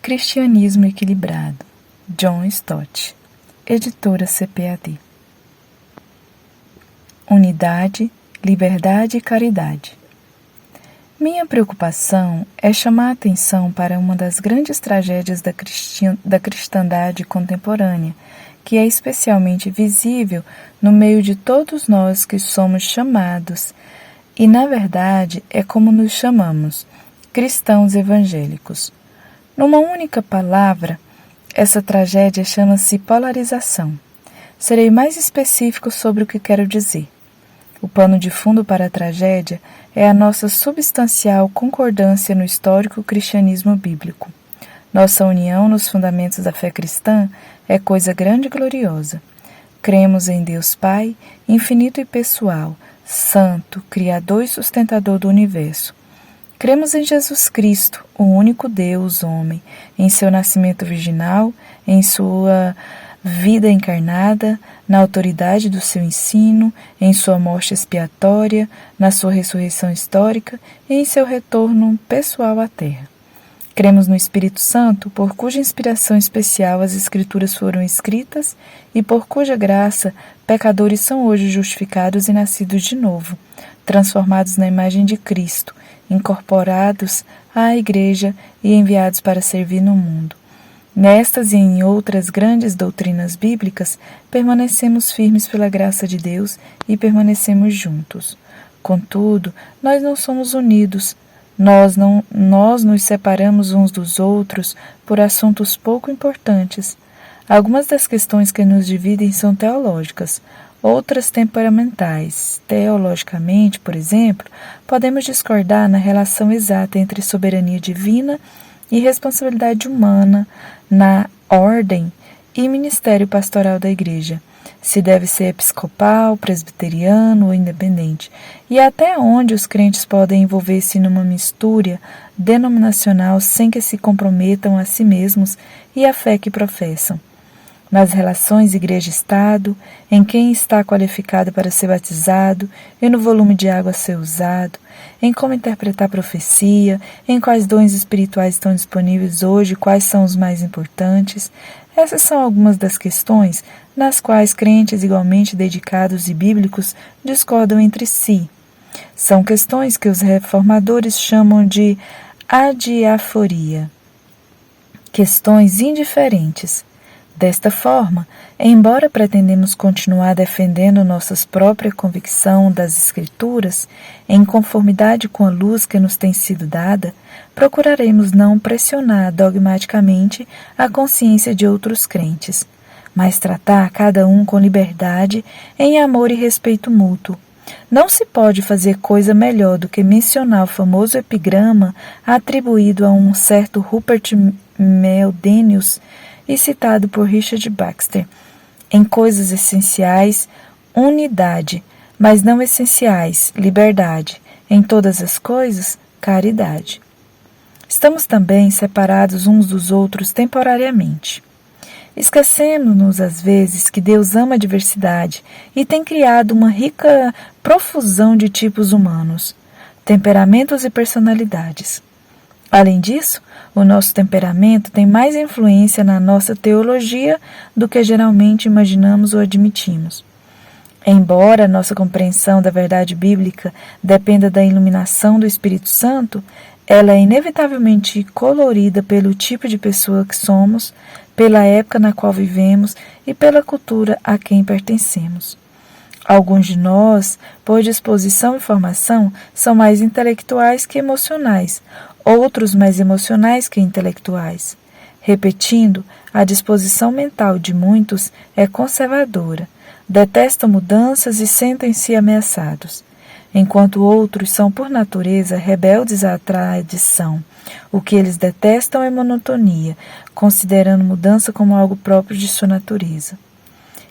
Cristianismo Equilibrado, John Stott, editora CPAD. Unidade, liberdade e caridade. Minha preocupação é chamar a atenção para uma das grandes tragédias da cristandade contemporânea, que é especialmente visível no meio de todos nós que somos chamados, e na verdade é como nos chamamos, cristãos evangélicos. Numa única palavra, essa tragédia chama-se polarização. Serei mais específico sobre o que quero dizer. O pano de fundo para a tragédia é a nossa substancial concordância no histórico cristianismo bíblico. Nossa união nos fundamentos da fé cristã é coisa grande e gloriosa. Cremos em Deus Pai, infinito e pessoal, santo, criador e sustentador do universo. Cremos em Jesus Cristo, o único Deus, homem, em seu nascimento virginal, em sua vida encarnada, na autoridade do seu ensino, em sua morte expiatória, na sua ressurreição histórica e em seu retorno pessoal à Terra. Cremos no Espírito Santo, por cuja inspiração especial as Escrituras foram escritas e por cuja graça pecadores são hoje justificados e nascidos de novo, transformados na imagem de Cristo, incorporados à Igreja e enviados para servir no mundo. Nestas e em outras grandes doutrinas bíblicas, permanecemos firmes pela graça de Deus e permanecemos juntos. Contudo, nós não somos unidos. Nós nos separamos uns dos outros por assuntos pouco importantes. Algumas das questões que nos dividem são teológicas, outras temperamentais. Teologicamente, por exemplo, podemos discordar na relação exata entre soberania divina e responsabilidade humana na ordem e ministério pastoral da Igreja, se deve ser episcopal, presbiteriano ou independente, e até onde os crentes podem envolver-se numa mistura denominacional sem que se comprometam a si mesmos e a fé que professam. Nas relações igreja-estado, em quem está qualificado para ser batizado e no volume de água a ser usado, em como interpretar a profecia, em quais dons espirituais estão disponíveis hoje, quais são os mais importantes. Essas são algumas das questões nas quais crentes igualmente dedicados e bíblicos discordam entre si. São questões que os reformadores chamam de adiaforia, questões indiferentes. Desta forma, embora pretendemos continuar defendendo nossa própria convicção das Escrituras, em conformidade com a luz que nos tem sido dada, procuraremos não pressionar dogmaticamente a consciência de outros crentes, mas tratar cada um com liberdade, em amor e respeito mútuo. Não se pode fazer coisa melhor do que mencionar o famoso epigrama atribuído a um certo Rupert Meldenius, e citado por Richard Baxter. Em coisas essenciais, unidade, mas não essenciais, liberdade. Em todas as coisas, caridade. Estamos também separados uns dos outros temporariamente. Esquecemos-nos às vezes que Deus ama a diversidade e tem criado uma rica profusão de tipos humanos, temperamentos e personalidades. Além disso, o nosso temperamento tem mais influência na nossa teologia do que geralmente imaginamos ou admitimos. Embora a nossa compreensão da verdade bíblica dependa da iluminação do Espírito Santo, ela é inevitavelmente colorida pelo tipo de pessoa que somos, pela época na qual vivemos e pela cultura a quem pertencemos. Alguns de nós, por disposição e formação, são mais intelectuais que emocionais, outros mais emocionais que intelectuais. Repetindo, a disposição mental de muitos é conservadora, detestam mudanças e sentem-se ameaçados, enquanto outros são por natureza rebeldes à tradição. O que eles detestam é monotonia, considerando mudança como algo próprio de sua natureza.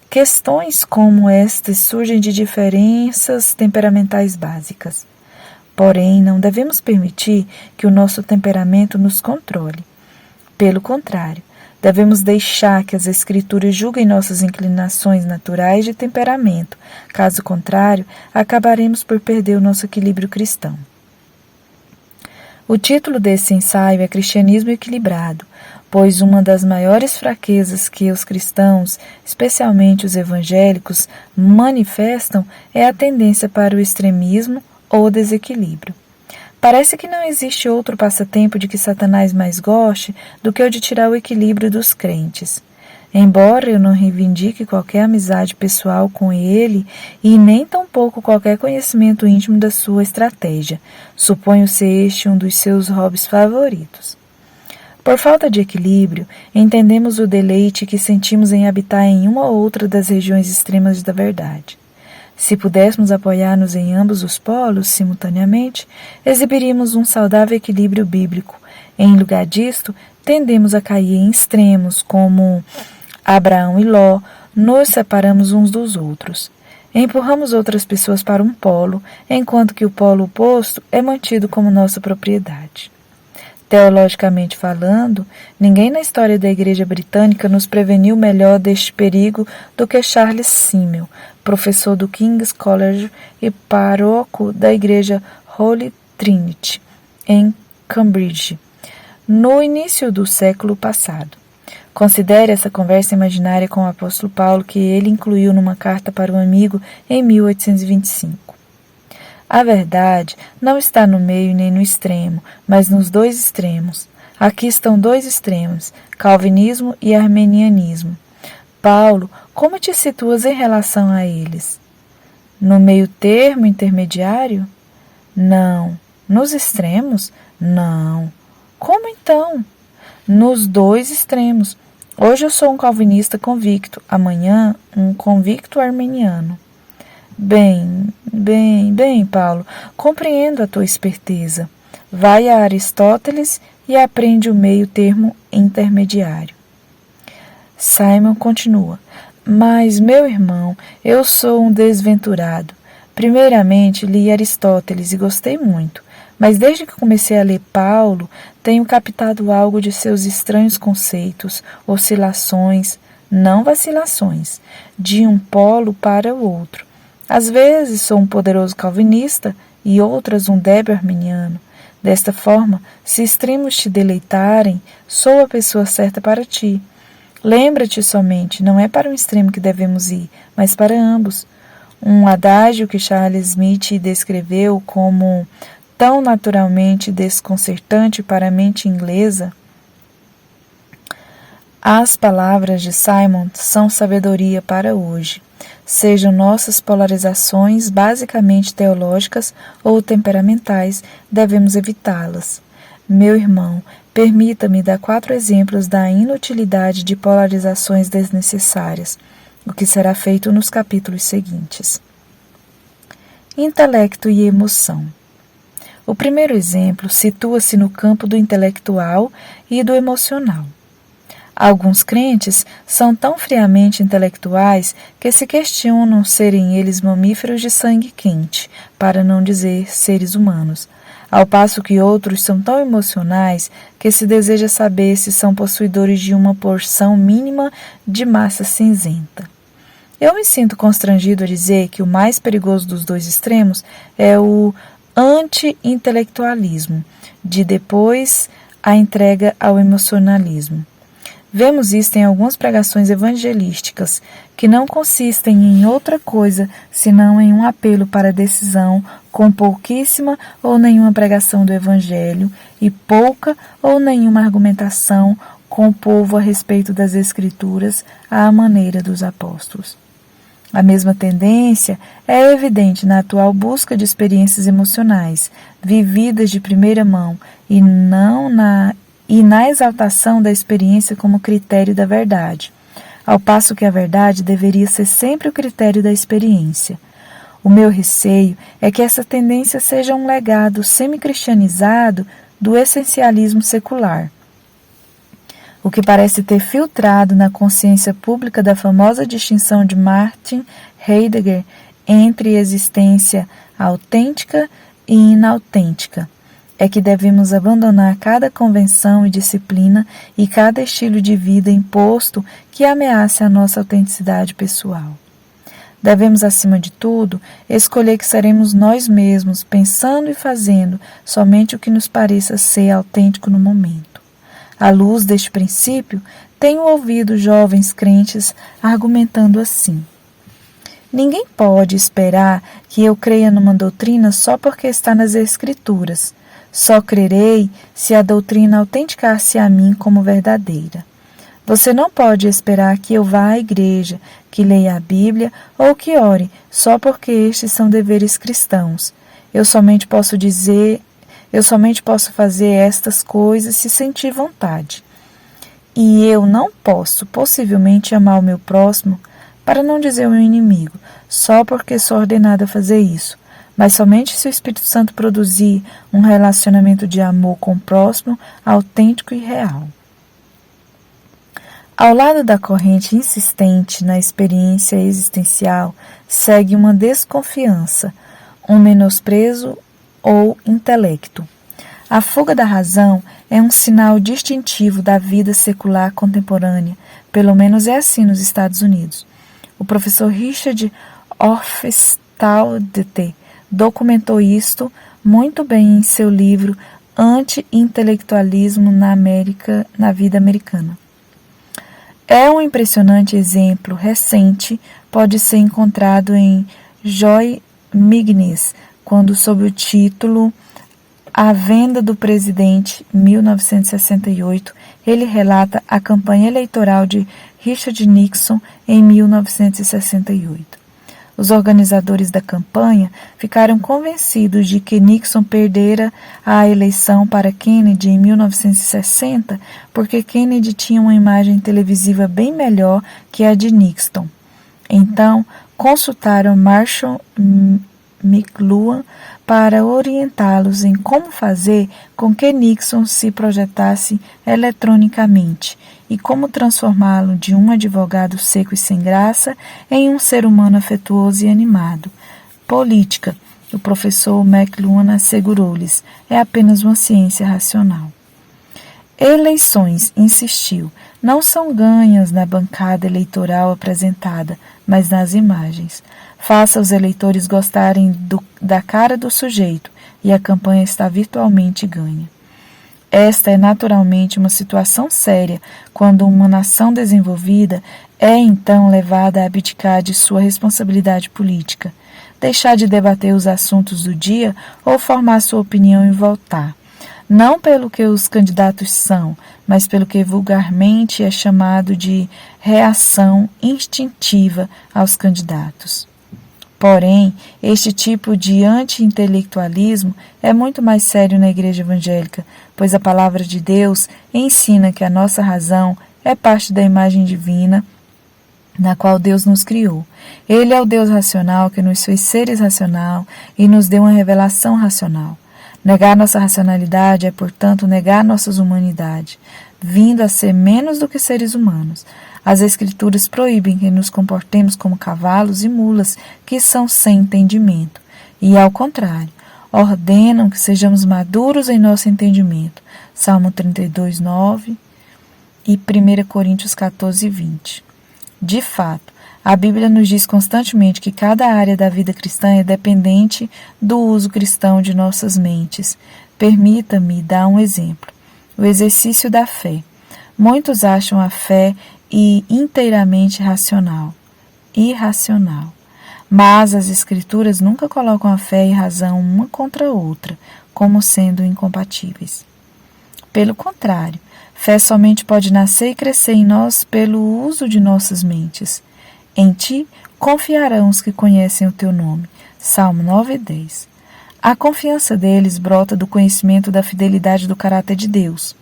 Questões como estas surgem de diferenças temperamentais básicas. Porém, não devemos permitir que o nosso temperamento nos controle. Pelo contrário, devemos deixar que as Escrituras julguem nossas inclinações naturais de temperamento. Caso contrário, acabaremos por perder o nosso equilíbrio cristão. O título desse ensaio é Cristianismo Equilibrado, pois uma das maiores fraquezas que os cristãos, especialmente os evangélicos, manifestam é a tendência para o extremismo ou desequilíbrio. Parece que não existe outro passatempo de que Satanás mais goste do que o de tirar o equilíbrio dos crentes. Embora eu não reivindique qualquer amizade pessoal com ele e nem tampouco qualquer conhecimento íntimo da sua estratégia, suponho ser este um dos seus hobbies favoritos. Por falta de equilíbrio, entendemos o deleite que sentimos em habitar em uma ou outra das regiões extremas da verdade. Se pudéssemos apoiar-nos em ambos os polos simultaneamente, exibiríamos um saudável equilíbrio bíblico. Em lugar disto, tendemos a cair em extremos, como Abraão e Ló, nos separamos uns dos outros. Empurramos outras pessoas para um polo, enquanto que o polo oposto é mantido como nossa propriedade. Teologicamente falando, ninguém na história da Igreja Britânica nos preveniu melhor deste perigo do que Charles Simmel, professor do King's College e pároco da Igreja Holy Trinity, em Cambridge, no início do século passado. Considere essa conversa imaginária com o apóstolo Paulo que ele incluiu numa carta para um amigo em 1825. A verdade não está no meio nem no extremo, mas nos dois extremos. Aqui estão dois extremos, calvinismo e arminianismo. Paulo, como te situas em relação a eles? No meio termo intermediário? Não. Nos extremos? Não. Como então? Nos dois extremos. Hoje eu sou um calvinista convicto, amanhã um convicto arminiano. Bem, Paulo, compreendo a tua esperteza. Vai a Aristóteles e aprende o meio termo intermediário. Simon continua. Mas, meu irmão, eu sou um desventurado. Primeiramente, li Aristóteles e gostei muito, mas desde que comecei a ler Paulo, tenho captado algo de seus estranhos conceitos, oscilações, não vacilações, de um polo para o outro. Às vezes sou um poderoso calvinista e outras um débil arminiano. Desta forma, se extremos te deleitarem, sou a pessoa certa para ti. Lembra-te somente, não é para um extremo que devemos ir, mas para ambos. Um adágio que Charles Smith descreveu como tão naturalmente desconcertante para a mente inglesa. As palavras de Simon são sabedoria para hoje. Sejam nossas polarizações basicamente teológicas ou temperamentais, devemos evitá-las. Meu irmão, permita-me dar 4 exemplos da inutilidade de polarizações desnecessárias, o que será feito nos capítulos seguintes. Intelecto e emoção. O primeiro exemplo situa-se no campo do intelectual e do emocional. Alguns crentes são tão friamente intelectuais que se questionam serem eles mamíferos de sangue quente, para não dizer seres humanos, ao passo que outros são tão emocionais que se deseja saber se são possuidores de uma porção mínima de massa cinzenta. Eu me sinto constrangido a dizer que o mais perigoso dos dois extremos é o anti-intelectualismo, de depois a entrega ao emocionalismo. Vemos isto em algumas pregações evangelísticas, que não consistem em outra coisa senão em um apelo para a decisão, com pouquíssima ou nenhuma pregação do Evangelho e pouca ou nenhuma argumentação com o povo a respeito das Escrituras à maneira dos apóstolos. A mesma tendência é evidente na atual busca de experiências emocionais, vividas de primeira mão, e na exaltação da experiência como critério da verdade, ao passo que a verdade deveria ser sempre o critério da experiência. O meu receio é que essa tendência seja um legado semi-cristianizado do essencialismo secular, o que parece ter filtrado na consciência pública da famosa distinção de Martin Heidegger entre existência autêntica e inautêntica. É que devemos abandonar cada convenção e disciplina e cada estilo de vida imposto que ameace a nossa autenticidade pessoal. Devemos, acima de tudo, escolher que seremos nós mesmos, pensando e fazendo somente o que nos pareça ser autêntico no momento. À luz deste princípio, tenho ouvido jovens crentes argumentando assim: ninguém pode esperar que eu creia numa doutrina só porque está nas Escrituras. Só crerei se a doutrina autenticar-se a mim como verdadeira. Você não pode esperar que eu vá à igreja, que leia a Bíblia ou que ore só porque estes são deveres cristãos. Eu somente posso fazer estas coisas se sentir vontade. E eu não posso, possivelmente, amar o meu próximo, para não dizer o meu inimigo, só porque sou ordenada a fazer isso, mas somente se o Espírito Santo produzir um relacionamento de amor com o próximo autêntico e real. Ao lado da corrente insistente na experiência existencial, segue uma desconfiança, um menosprezo ou intelecto. A fuga da razão é um sinal distintivo da vida secular contemporânea, pelo menos é assim nos Estados Unidos. O professor Richard Hofstadter documentou isto muito bem em seu livro Anti-intelectualismo na vida americana. É um impressionante exemplo recente, pode ser encontrado em Joy Mignis, quando sob o título A Venda do Presidente, 1968, ele relata a campanha eleitoral de Richard Nixon em 1968. Os organizadores da campanha ficaram convencidos de que Nixon perdera a eleição para Kennedy em 1960 porque Kennedy tinha uma imagem televisiva bem melhor que a de Nixon. Então, consultaram Marshall McLuhan para orientá-los em como fazer com que Nixon se projetasse eletronicamente e como transformá-lo de um advogado seco e sem graça em um ser humano afetuoso e animado. Política, o professor McLuhan assegurou-lhes, é apenas uma ciência racional. Eleições, insistiu, não são ganhas na bancada eleitoral apresentada, mas nas imagens. Faça os eleitores gostarem da cara do sujeito e a campanha está virtualmente ganha. Esta é naturalmente uma situação séria quando uma nação desenvolvida é então levada a abdicar de sua responsabilidade política, deixar de debater os assuntos do dia ou formar sua opinião e votar. Não pelo que os candidatos são, mas pelo que vulgarmente é chamado de reação instintiva aos candidatos. Porém, este tipo de anti-intelectualismo é muito mais sério na Igreja Evangélica, pois a palavra de Deus ensina que a nossa razão é parte da imagem divina na qual Deus nos criou. Ele é o Deus racional que nos fez seres racional e nos deu uma revelação racional. Negar nossa racionalidade é, portanto, negar nossas humanidade, vindo a ser menos do que seres humanos. As Escrituras proíbem que nos comportemos como cavalos e mulas que são sem entendimento, e, ao contrário, ordenam que sejamos maduros em nosso entendimento. Salmo 32, 9 e 1 Coríntios 14, 20. De fato, a Bíblia nos diz constantemente que cada área da vida cristã é dependente do uso cristão de nossas mentes. Permita-me dar um exemplo. O exercício da fé. Muitos acham a fé inteiramente irracional. Mas as Escrituras nunca colocam a fé e a razão uma contra a outra, como sendo incompatíveis. Pelo contrário, fé somente pode nascer e crescer em nós pelo uso de nossas mentes. Em ti confiarão os que conhecem o teu nome. Salmo 9 e 10. A confiança deles brota do conhecimento da fidelidade do caráter de Deus.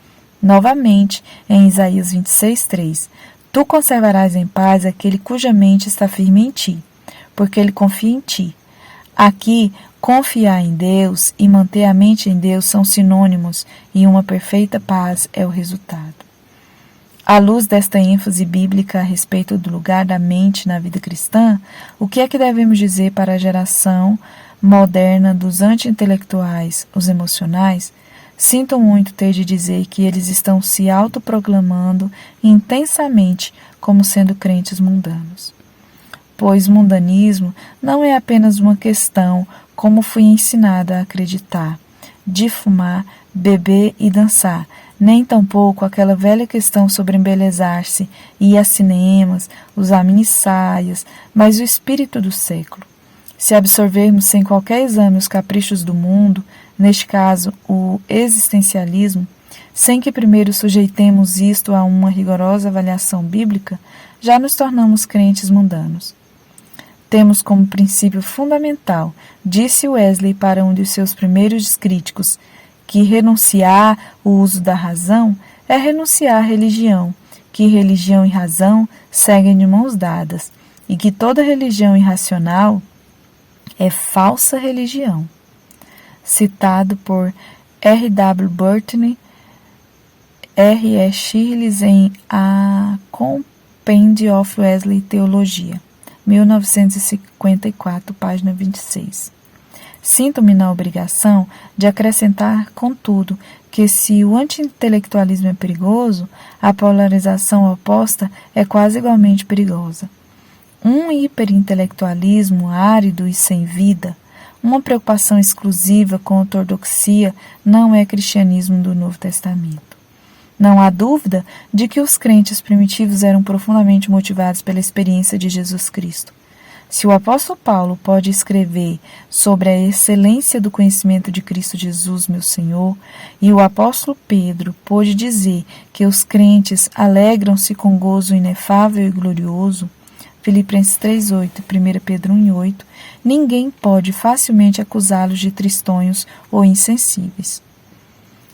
Novamente, em Isaías 26, 3, tu conservarás em paz aquele cuja mente está firme em ti, porque ele confia em ti. Aqui, confiar em Deus e manter a mente em Deus são sinônimos e uma perfeita paz é o resultado. À luz desta ênfase bíblica a respeito do lugar da mente na vida cristã, o que é que devemos dizer para a geração moderna dos anti-intelectuais, os emocionais? Sinto muito ter de dizer que eles estão se autoproclamando intensamente como sendo crentes mundanos. pois mundanismo não é apenas uma questão, como fui ensinada a acreditar, de fumar, beber e dançar, nem tampouco aquela velha questão sobre embelezar-se, ir a cinemas, usar mini-saias, mas o espírito do século. Se absorvermos sem qualquer exame os caprichos do mundo, neste caso o existencialismo, sem que primeiro sujeitemos isto a uma rigorosa avaliação bíblica, já nos tornamos crentes mundanos. Temos como princípio fundamental, disse Wesley para um de seus primeiros críticos, que renunciar o uso da razão é renunciar à religião, que religião e razão seguem de mãos dadas, e que toda religião irracional é falsa religião. Citado por R. W. Burton, R. E. Shirley em A Compend of Wesley Theologia, 1954, página 26. Sinto-me na obrigação de acrescentar, contudo, que se o anti-intelectualismo é perigoso, a polarização oposta é quase igualmente perigosa. Um hiperintelectualismo árido e sem vida, uma preocupação exclusiva com a ortodoxia, não é cristianismo do Novo Testamento. Não há dúvida de que os crentes primitivos eram profundamente motivados pela experiência de Jesus Cristo. Se o apóstolo Paulo pode escrever sobre a excelência do conhecimento de Cristo Jesus, meu Senhor, e o apóstolo Pedro pôde dizer que os crentes alegram-se com gozo inefável e glorioso, Filipenses 3,8 e 1 Pedro 1,8, ninguém pode facilmente acusá-los de tristonhos ou insensíveis.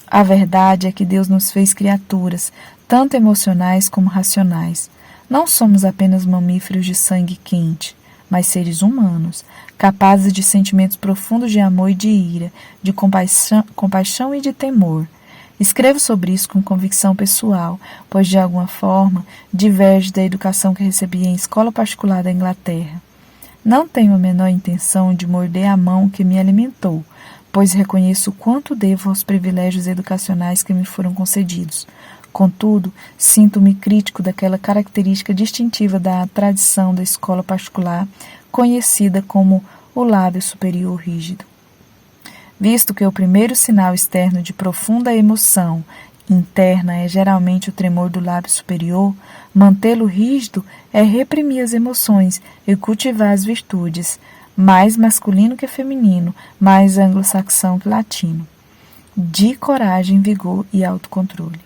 A verdade é que Deus nos fez criaturas, tanto emocionais como racionais. Não somos apenas mamíferos de sangue quente, mas seres humanos, capazes de sentimentos profundos de amor e de ira, de compaixão e de temor. Escrevo sobre isso com convicção pessoal, pois de alguma forma diverge da educação que recebi em escola particular da Inglaterra. Não tenho a menor intenção de morder a mão que me alimentou, pois reconheço o quanto devo aos privilégios educacionais que me foram concedidos. Contudo, sinto-me crítico daquela característica distintiva da tradição da escola particular, conhecida como o lábio superior rígido. Visto que o primeiro sinal externo de profunda emoção interna é geralmente o tremor do lábio superior, mantê-lo rígido é reprimir as emoções e cultivar as virtudes, mais masculino que feminino, mais anglo-saxão que latino, de coragem, vigor e autocontrole.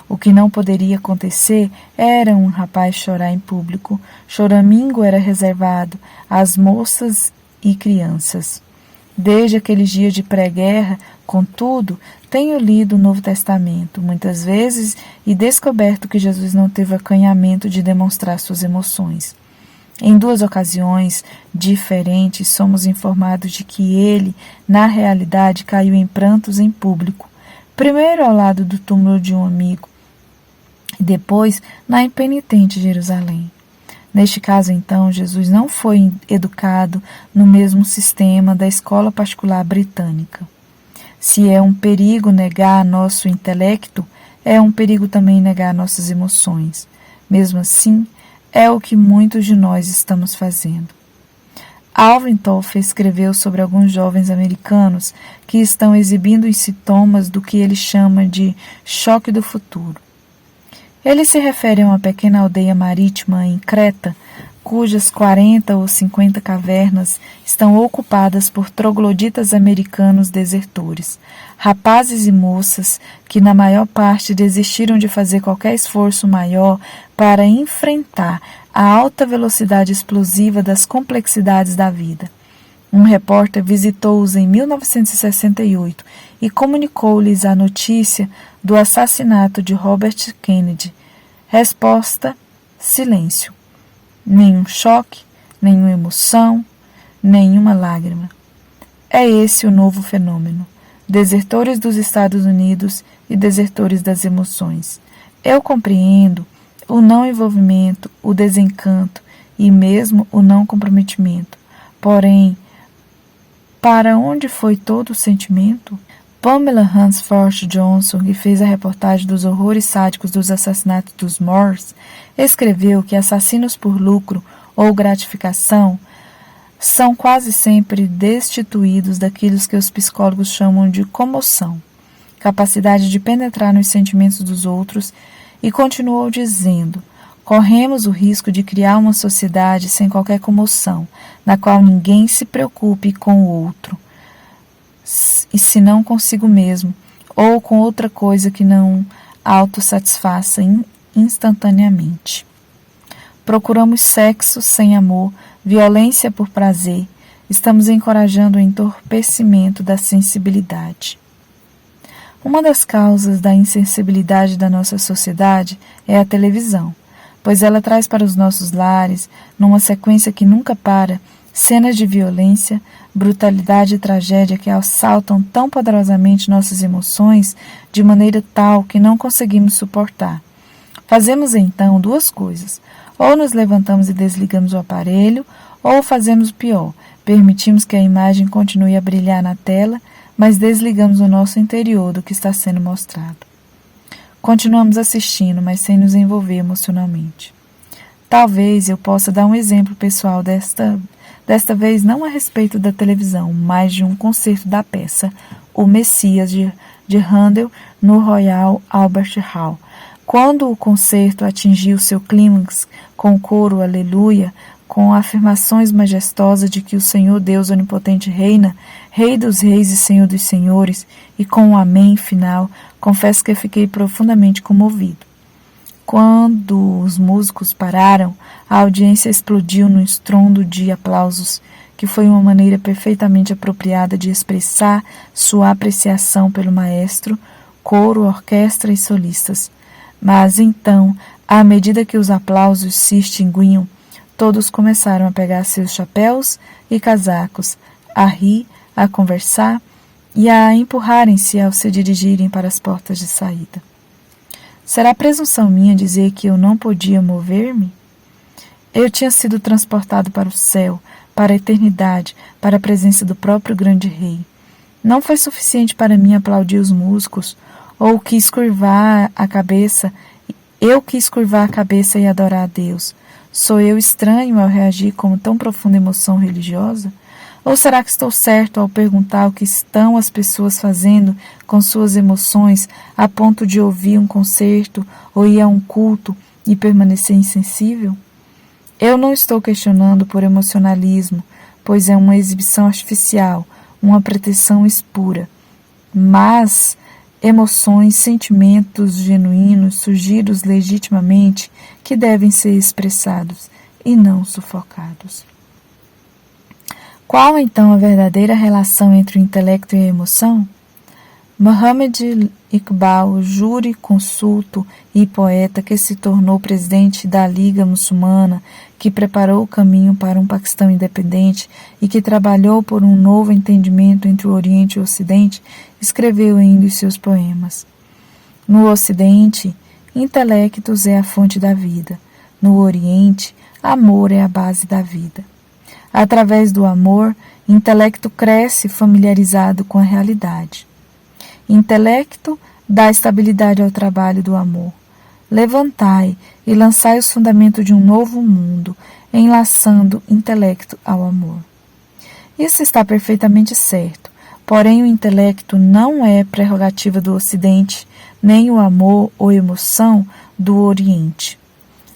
O que não poderia acontecer era um rapaz chorar em público. Choramingo era reservado às moças e crianças. Desde aqueles dias de pré-guerra, contudo, tenho lido o Novo Testamento muitas vezes e descoberto que Jesus não teve acanhamento de demonstrar suas emoções. Em 2 ocasiões diferentes, somos informados de que ele, na realidade, caiu em prantos em público. Primeiro ao lado do túmulo de um amigo, e depois na impenitente Jerusalém. Neste caso, então, Jesus não foi educado no mesmo sistema da escola particular britânica. Se é um perigo negar nosso intelecto, é um perigo também negar nossas emoções. Mesmo assim, é o que muitos de nós estamos fazendo. Alvin Toffler escreveu sobre alguns jovens americanos que estão exibindo os sintomas do que ele chama de choque do futuro. Ele se refere a uma pequena aldeia marítima em Creta, cujas 40 ou 50 cavernas estão ocupadas por trogloditas americanos desertores, rapazes e moças que na maior parte desistiram de fazer qualquer esforço maior para enfrentar a alta velocidade explosiva das complexidades da vida. Um repórter visitou-os em 1968 e comunicou-lhes a notícia do assassinato de Robert Kennedy. Resposta: silêncio. Nenhum choque, nenhuma emoção, nenhuma lágrima. É esse o novo fenômeno. Desertores dos Estados Unidos e desertores das emoções. Eu compreendo o não envolvimento, o desencanto e mesmo o não comprometimento. Porém, para onde foi todo o sentimento? Pamela Hansford Johnson, que fez a reportagem dos horrores sádicos dos assassinatos dos Moores, escreveu que assassinos por lucro ou gratificação, são quase sempre destituídos daquilo que os psicólogos chamam de comoção, capacidade de penetrar nos sentimentos dos outros, e continuou dizendo: corremos o risco de criar uma sociedade sem qualquer comoção, na qual ninguém se preocupe com o outro, e se não consigo mesmo, ou com outra coisa que não autossatisfaça instantaneamente. Procuramos sexo sem amor, violência por prazer, estamos encorajando o entorpecimento da sensibilidade. Uma das causas da insensibilidade da nossa sociedade é a televisão, pois ela traz para os nossos lares, numa sequência que nunca para, cenas de violência, brutalidade e tragédia que assaltam tão poderosamente nossas emoções de maneira tal que não conseguimos suportar. Fazemos então duas coisas: ou nos levantamos e desligamos o aparelho, ou fazemos o pior, permitimos que a imagem continue a brilhar na tela, mas desligamos o nosso interior do que está sendo mostrado. Continuamos assistindo, mas sem nos envolver emocionalmente. Talvez eu possa dar um exemplo pessoal desta vez não a respeito da televisão, mas de um concerto da peça O Messias de Handel no Royal Albert Hall. Quando o concerto atingiu seu clímax com o coro Aleluia, com afirmações majestosas de que o Senhor Deus Onipotente reina, Rei dos Reis e Senhor dos Senhores, e com o Amém final, confesso que fiquei profundamente comovido. Quando os músicos pararam, a audiência explodiu num estrondo de aplausos, que foi uma maneira perfeitamente apropriada de expressar sua apreciação pelo maestro, coro, orquestra e solistas. Mas então, à medida que os aplausos se extinguiam, todos começaram a pegar seus chapéus e casacos, a rir, a conversar e a empurrarem-se ao se dirigirem para as portas de saída. Será presunção minha dizer que eu não podia mover-me? Eu tinha sido transportado para o céu, para a eternidade, para a presença do próprio grande rei. Não foi suficiente para mim aplaudir os músicos, ou quis curvar a cabeça. Eu quis curvar a cabeça e adorar a Deus. Sou eu estranho ao reagir com tão profunda emoção religiosa? Ou será que estou certo ao perguntar o que estão as pessoas fazendo com suas emoções a ponto de ouvir um concerto ou ir a um culto e permanecer insensível? Eu não estou questionando por emocionalismo, pois é uma exibição artificial, uma pretensão espura. Mas emoções, sentimentos genuínos, surgidos legitimamente, que devem ser expressados e não sufocados. Qual, então, a verdadeira relação entre o intelecto e a emoção? Muhammad Iqbal, jurisconsulto e poeta que se tornou presidente da Liga Muçulmana, que preparou o caminho para um Paquistão independente e que trabalhou por um novo entendimento entre o Oriente e o Ocidente, escreveu em um de seus poemas: no Ocidente, intelectos é a fonte da vida. No Oriente, amor é a base da vida. Através do amor, intelecto cresce familiarizado com a realidade. Intelecto dá estabilidade ao trabalho do amor. Levantai e lançai os fundamentos de um novo mundo, enlaçando intelecto ao amor. Isso está perfeitamente certo, porém o intelecto não é prerrogativa do Ocidente, nem o amor ou emoção do Oriente.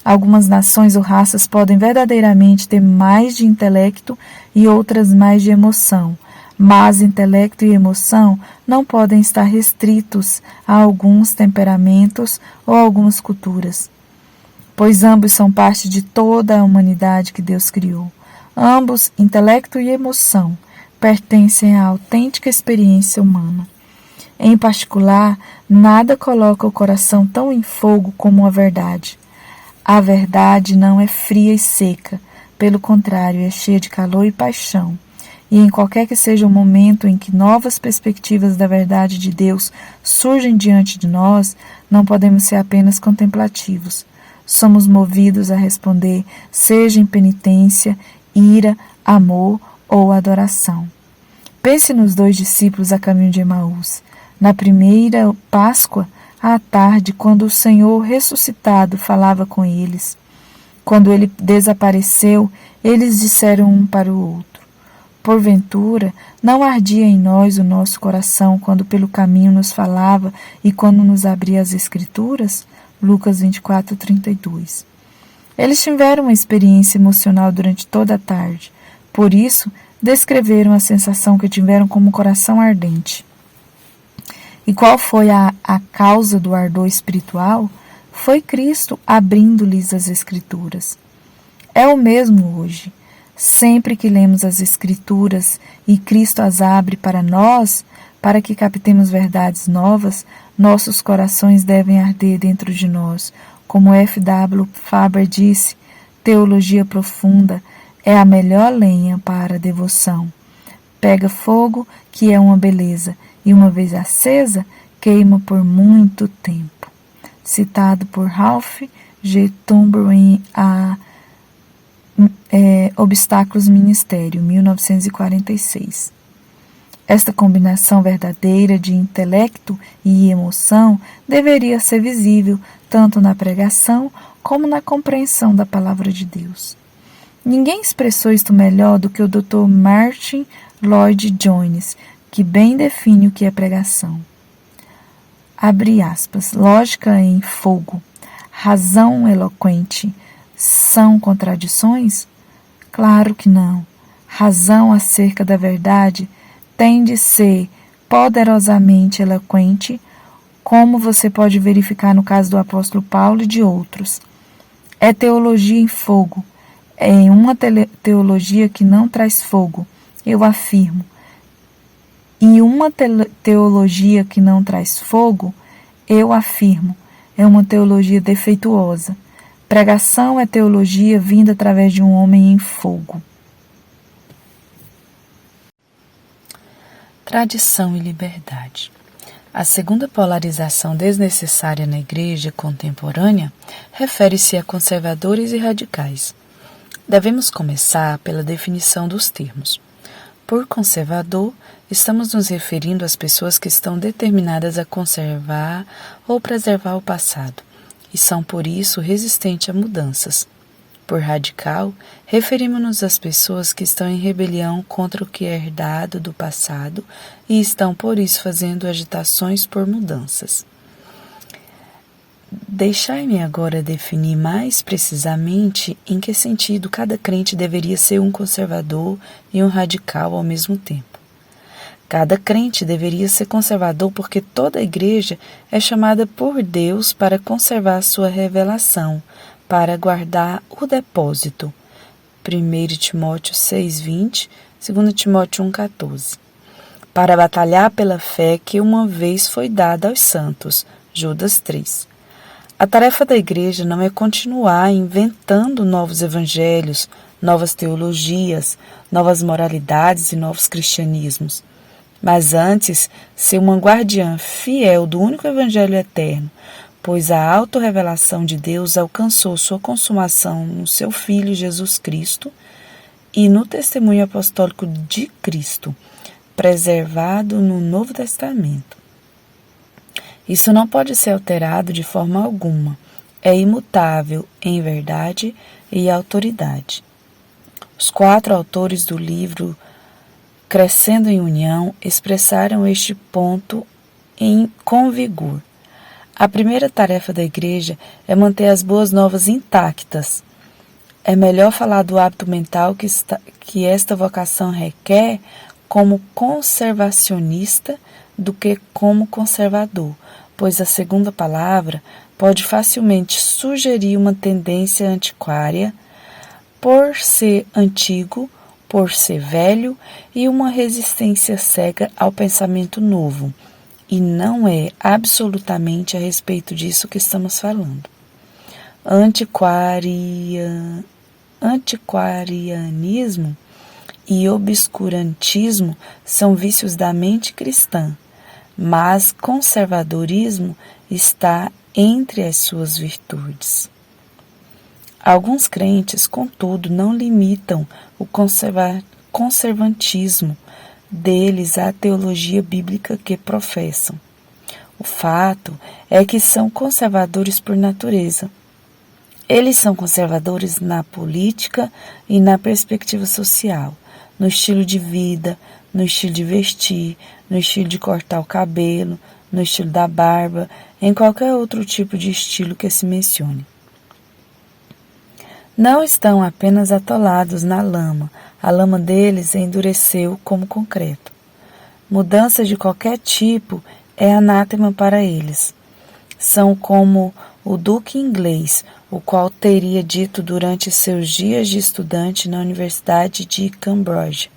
Algumas nações ou raças podem verdadeiramente ter mais de intelecto e outras mais de emoção, mas intelecto e emoção não podem estar restritos a alguns temperamentos ou algumas culturas, pois ambos são parte de toda a humanidade que Deus criou. Ambos, intelecto e emoção, pertencem à autêntica experiência humana. Em particular, nada coloca o coração tão em fogo como a verdade. A verdade não é fria e seca, pelo contrário, é cheia de calor e paixão. E em qualquer que seja o momento em que novas perspectivas da verdade de Deus surgem diante de nós, não podemos ser apenas contemplativos. Somos movidos a responder, seja em penitência, ira, amor ou adoração. Pense nos 2 discípulos a caminho de Emaús. Na primeira Páscoa, à tarde, quando o Senhor ressuscitado falava com eles. Quando ele desapareceu, eles disseram um para o outro: porventura, não ardia em nós o nosso coração quando pelo caminho nos falava e quando nos abria as Escrituras? Lucas 24:32. Eles tiveram uma experiência emocional durante toda a tarde. Por isso, descreveram a sensação que tiveram como coração ardente. E qual foi a causa do ardor espiritual? Foi Cristo abrindo-lhes as Escrituras. É o mesmo hoje. Sempre que lemos as Escrituras e Cristo as abre para nós, para que captemos verdades novas, nossos corações devem arder dentro de nós. Como F.W. Faber disse, teologia profunda é a melhor lenha para a devoção. Pega fogo, que é uma beleza, e uma vez acesa, queima por muito tempo. Citado por Ralph G. Tumber em Obstáculos Ministério, 1946. Esta combinação verdadeira de intelecto e emoção deveria ser visível tanto na pregação como na compreensão da palavra de Deus. Ninguém expressou isto melhor do que o Dr. Martin Lloyd Jones, que bem define o que é pregação. Abre aspas, lógica em fogo, razão eloquente, são contradições? Claro que não. Razão acerca da verdade tem de ser poderosamente eloquente, como você pode verificar no caso do apóstolo Paulo e de outros. É teologia em fogo. É uma teologia que não traz fogo, eu afirmo. E uma teologia que não traz fogo, eu afirmo, é uma teologia defeituosa. Pregação é teologia vinda através de um homem em fogo. Tradição e liberdade. A segunda polarização desnecessária na igreja contemporânea refere-se a conservadores e radicais. Devemos começar pela definição dos termos. Por conservador, estamos nos referindo às pessoas que estão determinadas a conservar ou preservar o passado e são, por isso, resistentes a mudanças. Por radical, referimos-nos às pessoas que estão em rebelião contra o que é herdado do passado e estão, por isso, fazendo agitações por mudanças. Deixai-me agora definir mais precisamente em que sentido cada crente deveria ser um conservador e um radical ao mesmo tempo. Cada crente deveria ser conservador porque toda a igreja é chamada por Deus para conservar sua revelação, para guardar o depósito. 1 Timóteo 6:20, 2 Timóteo 1:14. Para batalhar pela fé que uma vez foi dada aos santos. Judas 3. A tarefa da igreja não é continuar inventando novos evangelhos, novas teologias, novas moralidades e novos cristianismos, mas antes ser uma guardiã fiel do único evangelho eterno, pois a autorrevelação de Deus alcançou sua consumação no seu Filho Jesus Cristo e no testemunho apostólico de Cristo, preservado no Novo Testamento. Isso não pode ser alterado de forma alguma, é imutável em verdade e autoridade. Os 4 autores do livro Crescendo em União expressaram este ponto com vigor. A primeira tarefa da igreja é manter as boas novas intactas. É melhor falar do hábito mental que esta vocação requer como conservacionista do que como conservador, pois a segunda palavra pode facilmente sugerir uma tendência antiquária por ser antigo, por ser velho e uma resistência cega ao pensamento novo. E não é absolutamente a respeito disso que estamos falando. Antiquarianismo e obscurantismo são vícios da mente cristã, mas conservadorismo está entre as suas virtudes. Alguns crentes, contudo, não limitam o conservantismo deles à teologia bíblica que professam. O fato é que são conservadores por natureza. Eles são conservadores na política e na perspectiva social, no estilo de vida, no estilo de vestir, no estilo de cortar o cabelo, no estilo da barba, em qualquer outro tipo de estilo que se mencione. Não estão apenas atolados na lama, a lama deles endureceu como concreto. Mudança de qualquer tipo é anátema para eles. São como o duque inglês, o qual teria dito durante seus dias de estudante na Universidade de Cambridge: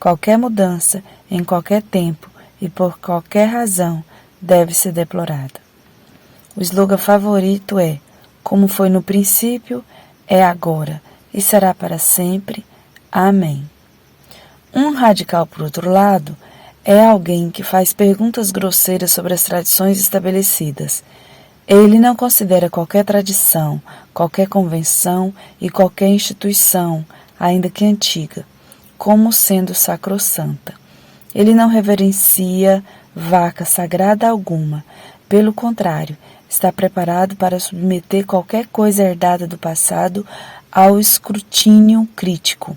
qualquer mudança, em qualquer tempo e por qualquer razão, deve ser deplorada. O slogan favorito é: como foi no princípio, é agora e será para sempre. Amém. Um radical, por outro lado, é alguém que faz perguntas grosseiras sobre as tradições estabelecidas. Ele não considera qualquer tradição, qualquer convenção e qualquer instituição, ainda que antiga, como sendo sacrossanta. Ele não reverencia vaca sagrada alguma. Pelo contrário, está preparado para submeter qualquer coisa herdada do passado ao escrutínio crítico.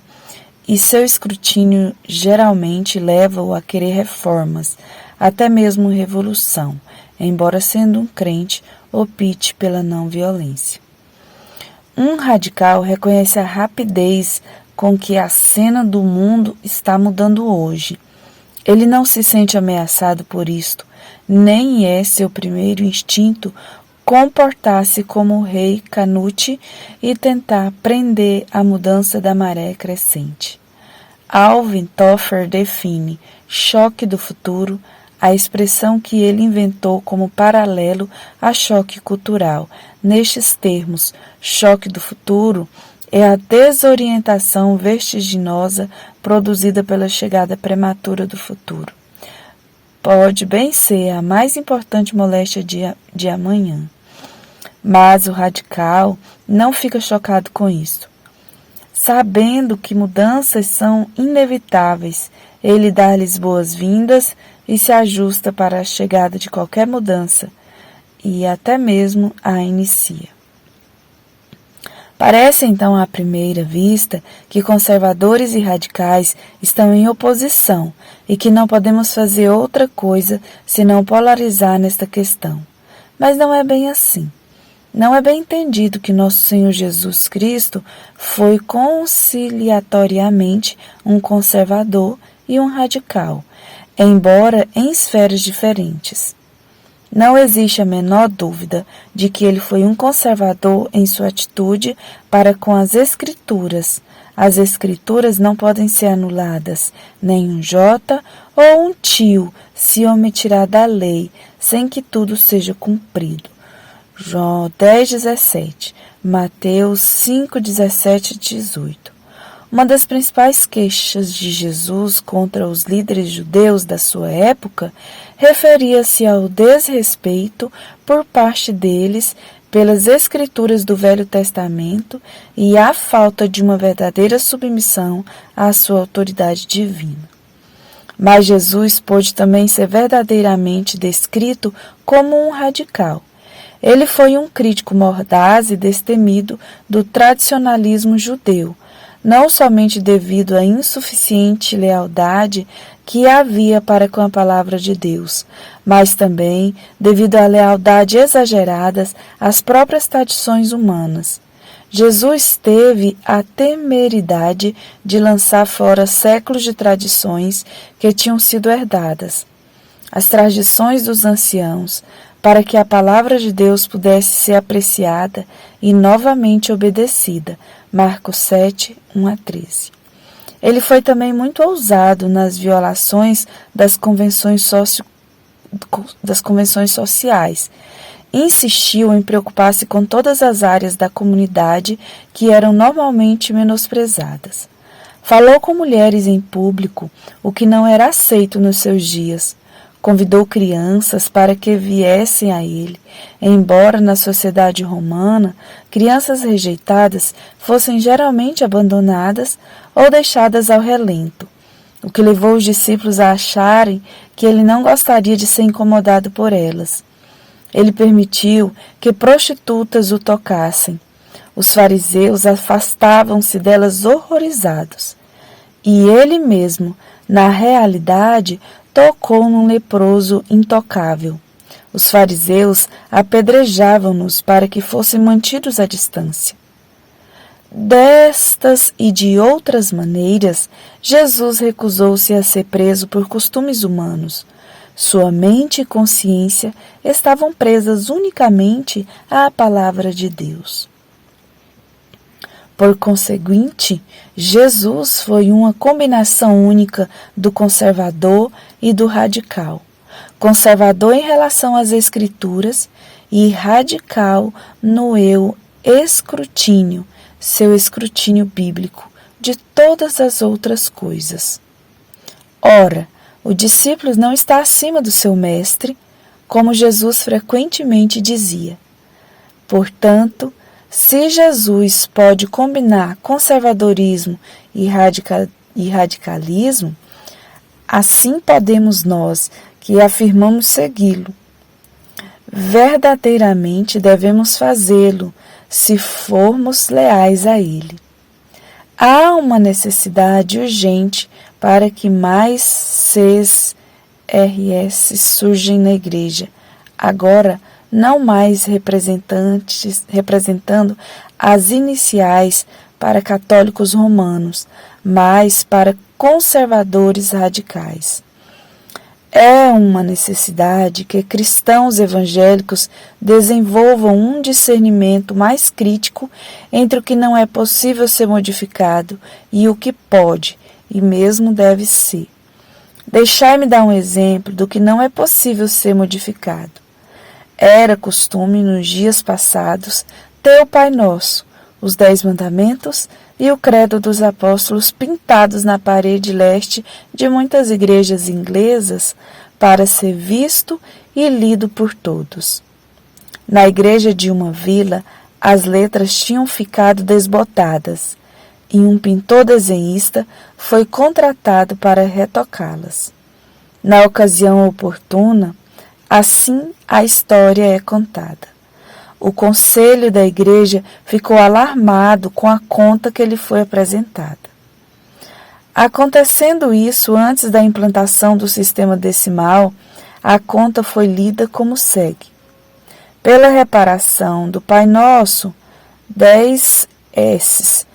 E seu escrutínio geralmente leva-o a querer reformas, até mesmo revolução, embora sendo um crente, opte pela não violência. Um radical reconhece a rapidez com que a cena do mundo está mudando hoje. Ele não se sente ameaçado por isto, nem é seu primeiro instinto comportar-se como o rei Canute e tentar prender a mudança da maré crescente. Alvin Toffler define choque do futuro, a expressão que ele inventou como paralelo a choque cultural. Nestes termos, choque do futuro é a desorientação vertiginosa produzida pela chegada prematura do futuro. Pode bem ser a mais importante moléstia de amanhã. Mas o radical não fica chocado com isso. Sabendo que mudanças são inevitáveis, ele dá-lhes boas-vindas e se ajusta para a chegada de qualquer mudança e até mesmo a inicia. Parece então à primeira vista que conservadores e radicais estão em oposição e que não podemos fazer outra coisa senão polarizar nesta questão. Mas não é bem assim. Não é bem entendido que nosso Senhor Jesus Cristo foi conciliatoriamente um conservador e um radical, embora em esferas diferentes. Não existe a menor dúvida de que ele foi um conservador em sua atitude para com as Escrituras. As Escrituras não podem ser anuladas, nem um jota ou um tio se omitirá da lei, sem que tudo seja cumprido. João 10:17, Mateus 5:17 e 18. Uma das principais queixas de Jesus contra os líderes judeus da sua época referia-se ao desrespeito por parte deles pelas Escrituras do Velho Testamento e à falta de uma verdadeira submissão à sua autoridade divina. Mas Jesus pôde também ser verdadeiramente descrito como um radical. Ele foi um crítico mordaz e destemido do tradicionalismo judeu, não somente devido à insuficiente lealdade que havia para com a palavra de Deus, mas também devido à lealdade exagerada às próprias tradições humanas. Jesus teve a temeridade de lançar fora séculos de tradições que tinham sido herdadas, as tradições dos anciãos, para que a palavra de Deus pudesse ser apreciada e novamente obedecida. Marcos 7, 1-13. Ele foi também muito ousado nas violações das convenções sociais. Insistiu em preocupar-se com todas as áreas da comunidade que eram normalmente menosprezadas. Falou com mulheres em público, o que não era aceito nos seus dias. Convidou crianças para que viessem a ele, embora na sociedade romana, crianças rejeitadas fossem geralmente abandonadas ou deixadas ao relento, o que levou os discípulos a acharem que ele não gostaria de ser incomodado por elas. Ele permitiu que prostitutas o tocassem. Os fariseus afastavam-se delas horrorizados. E ele mesmo, na realidade, tocou num leproso intocável. Os fariseus apedrejavam-nos para que fossem mantidos à distância. Destas e de outras maneiras, Jesus recusou-se a ser preso por costumes humanos. Sua mente e consciência estavam presas unicamente à palavra de Deus. Por conseguinte, Jesus foi uma combinação única do conservador e do radical. Conservador em relação às Escrituras e radical no escrutínio, seu escrutínio bíblico, de todas as outras coisas. Ora, o discípulo não está acima do seu mestre, como Jesus frequentemente dizia. Portanto, se Jesus pode combinar conservadorismo e radicalismo, assim podemos nós, que afirmamos segui-lo. Verdadeiramente devemos fazê-lo, se formos leais a ele. Há uma necessidade urgente para que mais CRS surjam na igreja, agora não mais representando as iniciais para católicos romanos, mas para conservadores radicais. É uma necessidade que cristãos evangélicos desenvolvam um discernimento mais crítico entre o que não é possível ser modificado e o que pode e mesmo deve ser. Deixai-me dar um exemplo do que não é possível ser modificado. Era costume nos dias passados ter o Pai Nosso, os 10 Mandamentos e o Credo dos Apóstolos pintados na parede leste de muitas igrejas inglesas para ser visto e lido por todos. Na igreja de uma vila, as letras tinham ficado desbotadas e um pintor desenhista foi contratado para retocá-las. Na ocasião oportuna, assim a história é contada. O conselho da igreja ficou alarmado com a conta que lhe foi apresentada. Acontecendo isso antes da implantação do sistema decimal, a conta foi lida como segue. Pela reparação do Pai Nosso, 10 S's.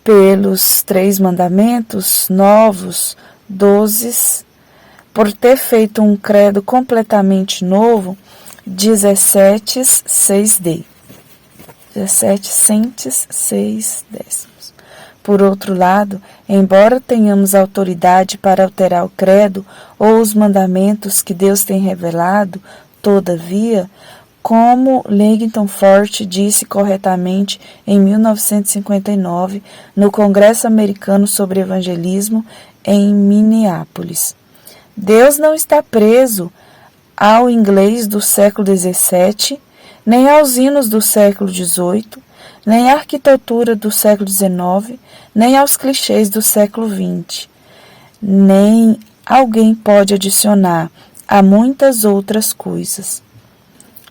Pelos 3 mandamentos novos, 12. Por ter feito um credo completamente novo, 17 6D. 17 centes, 6 décimos. Por outro lado, embora tenhamos autoridade para alterar o credo ou os mandamentos que Deus tem revelado, todavia, como Langton Ford disse corretamente em 1959 no Congresso Americano sobre Evangelismo em Minneapolis, Deus não está preso ao inglês do século XVII, nem aos hinos do século XVIII, nem à arquitetura do século XIX, nem aos clichês do século XX. Nem alguém pode adicionar a muitas outras coisas.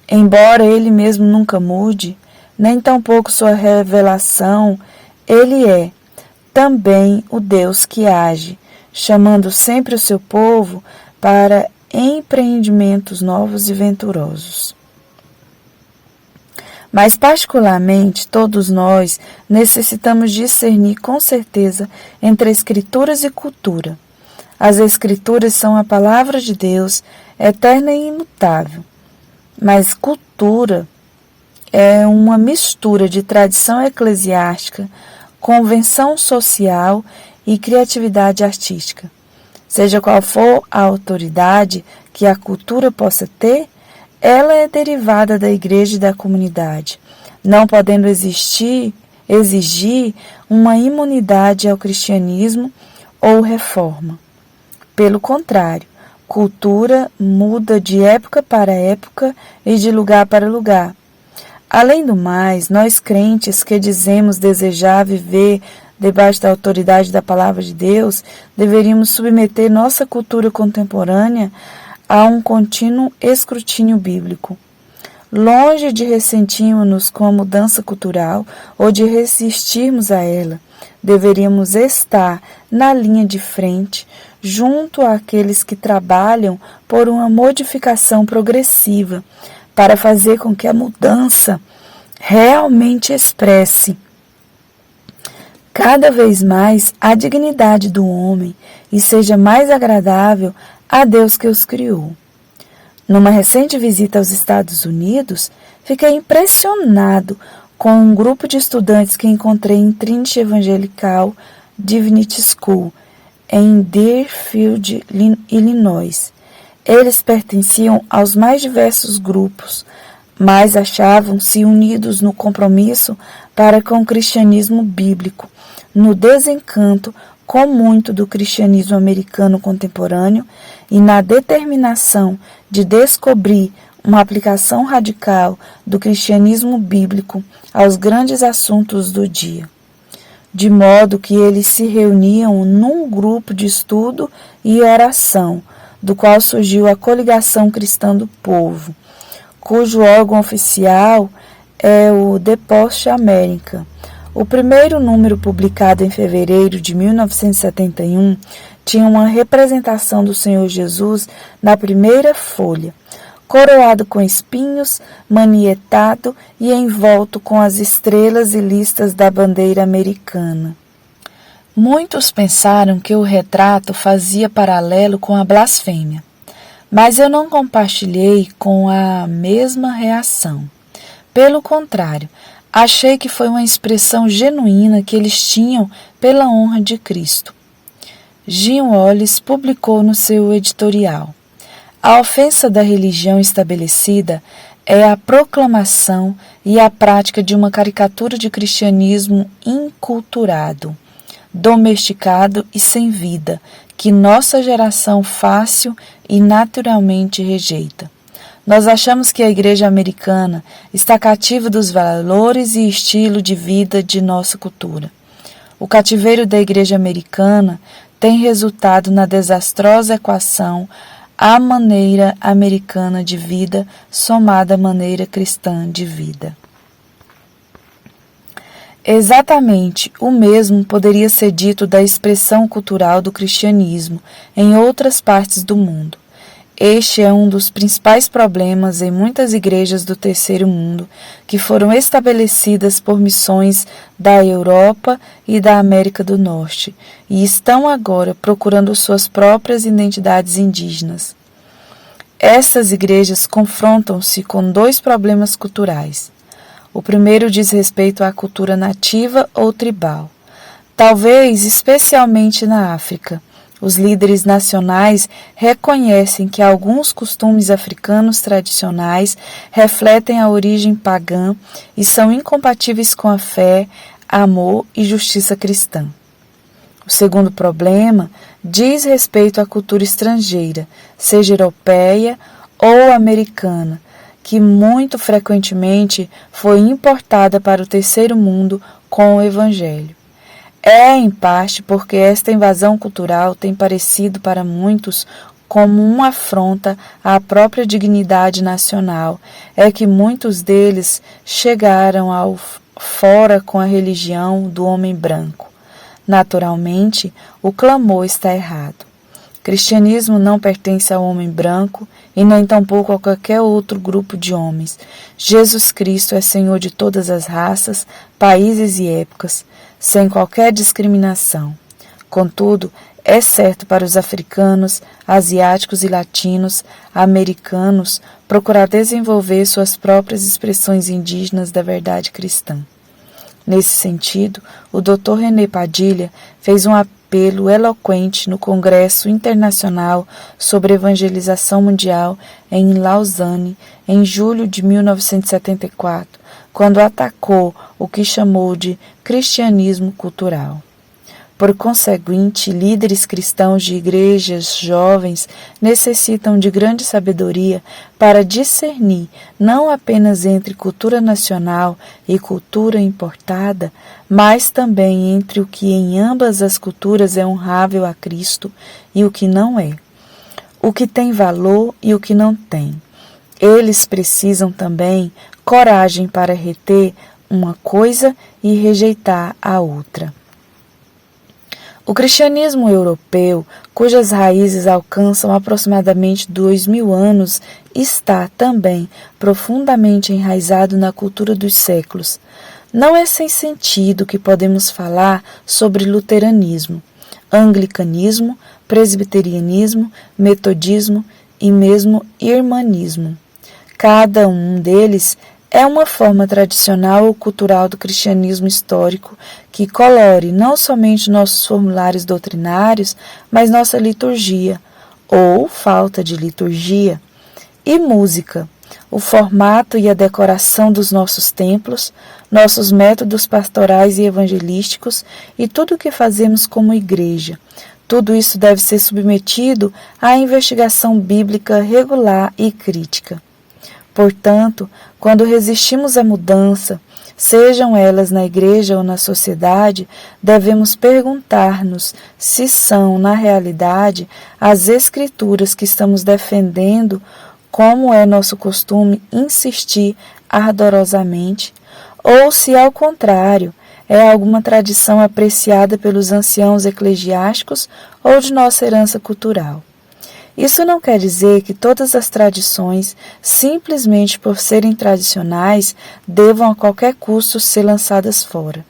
Embora ele mesmo nunca mude, nem tampouco sua revelação, ele é também o Deus que age, chamando sempre o seu povo para empreendimentos novos e venturosos. Mas, particularmente, todos nós necessitamos discernir com certeza entre Escrituras e cultura. As Escrituras são a palavra de Deus, eterna e imutável. Mas cultura é uma mistura de tradição eclesiástica, convenção social e criatividade artística. Seja qual for a autoridade que a cultura possa ter, ela é derivada da igreja e da comunidade, não podendo exigir uma imunidade ao cristianismo ou reforma. Pelo contrário, cultura muda de época para época e de lugar para lugar. Além do mais, nós crentes que dizemos desejar viver debaixo da autoridade da palavra de Deus, deveríamos submeter nossa cultura contemporânea a um contínuo escrutínio bíblico. Longe de ressentirmos-nos com a mudança cultural ou de resistirmos a ela, deveríamos estar na linha de frente, junto àqueles que trabalham por uma modificação progressiva, para fazer com que a mudança realmente expresse cada vez mais a dignidade do homem e seja mais agradável a Deus que os criou. Numa recente visita aos Estados Unidos, fiquei impressionado com um grupo de estudantes que encontrei em Trinity Evangelical Divinity School, em Deerfield, Illinois. Eles pertenciam aos mais diversos grupos, mas achavam-se unidos no compromisso para com o cristianismo bíblico, no desencanto com muito do cristianismo americano contemporâneo e na determinação de descobrir uma aplicação radical do cristianismo bíblico aos grandes assuntos do dia. De modo que eles se reuniam num grupo de estudo e oração, do qual surgiu a Coligação Cristã do Povo, cujo órgão oficial é o The Post America. O primeiro número, publicado em fevereiro de 1971, tinha uma representação do Senhor Jesus na primeira folha, coroado com espinhos, manietado e envolto com as estrelas e listas da bandeira americana. Muitos pensaram que o retrato fazia paralelo com a blasfêmia, mas eu não compartilhei com a mesma reação. Pelo contrário, achei que foi uma expressão genuína que eles tinham pela honra de Cristo. Jim Wallis publicou no seu editorial: a ofensa da religião estabelecida é a proclamação e a prática de uma caricatura de cristianismo inculturado, domesticado e sem vida, que nossa geração fácil e naturalmente rejeita. Nós achamos que a igreja americana está cativa dos valores e estilo de vida de nossa cultura. O cativeiro da igreja americana tem resultado na desastrosa equação a maneira americana de vida somada à maneira cristã de vida. Exatamente o mesmo poderia ser dito da expressão cultural do cristianismo em outras partes do mundo. Este é um dos principais problemas em muitas igrejas do terceiro mundo que foram estabelecidas por missões da Europa e da América do Norte e estão agora procurando suas próprias identidades indígenas. Estas igrejas confrontam-se com dois problemas culturais. O primeiro diz respeito à cultura nativa ou tribal, talvez especialmente na África. Os líderes nacionais reconhecem que alguns costumes africanos tradicionais refletem a origem pagã e são incompatíveis com a fé, amor e justiça cristã. O segundo problema diz respeito à cultura estrangeira, seja europeia ou americana, que muito frequentemente foi importada para o terceiro mundo com o Evangelho. É, em parte, porque esta invasão cultural tem parecido para muitos como uma afronta à própria dignidade nacional, é que muitos deles chegaram ao fora com a religião do homem branco. Naturalmente, o clamor está errado. O cristianismo não pertence ao homem branco e nem tampouco a qualquer outro grupo de homens. Jesus Cristo é Senhor de todas as raças, países e épocas, sem qualquer discriminação. Contudo, é certo para os africanos, asiáticos e latinos, americanos, procurar desenvolver suas próprias expressões indígenas da verdade cristã. Nesse sentido, o Dr. René Padilha fez um apelo eloquente no Congresso Internacional sobre Evangelização Mundial em Lausanne, em julho de 1974, quando atacou o que chamou de cristianismo cultural. Por conseguinte, líderes cristãos de igrejas jovens necessitam de grande sabedoria para discernir não apenas entre cultura nacional e cultura importada, mas também entre o que em ambas as culturas é honrável a Cristo e o que não é, o que tem valor e o que não tem. Eles precisam também coragem para reter uma coisa e rejeitar a outra. O cristianismo europeu, cujas raízes alcançam aproximadamente 2000 anos, está também profundamente enraizado na cultura dos séculos. Não é sem sentido que podemos falar sobre luteranismo, anglicanismo, presbiterianismo, metodismo e mesmo irmanismo. Cada um deles é uma forma tradicional ou cultural do cristianismo histórico que colore não somente nossos formulários doutrinários, mas nossa liturgia, ou falta de liturgia, e música, o formato e a decoração dos nossos templos, nossos métodos pastorais e evangelísticos e tudo o que fazemos como igreja. Tudo isso deve ser submetido à investigação bíblica regular e crítica. Portanto, quando resistimos à mudança, sejam elas na igreja ou na sociedade, devemos perguntar-nos se são, na realidade, as escrituras que estamos defendendo, como é nosso costume insistir ardorosamente, ou se, ao contrário, é alguma tradição apreciada pelos anciãos eclesiásticos ou de nossa herança cultural. Isso não quer dizer que todas as tradições, simplesmente por serem tradicionais, devam a qualquer custo ser lançadas fora.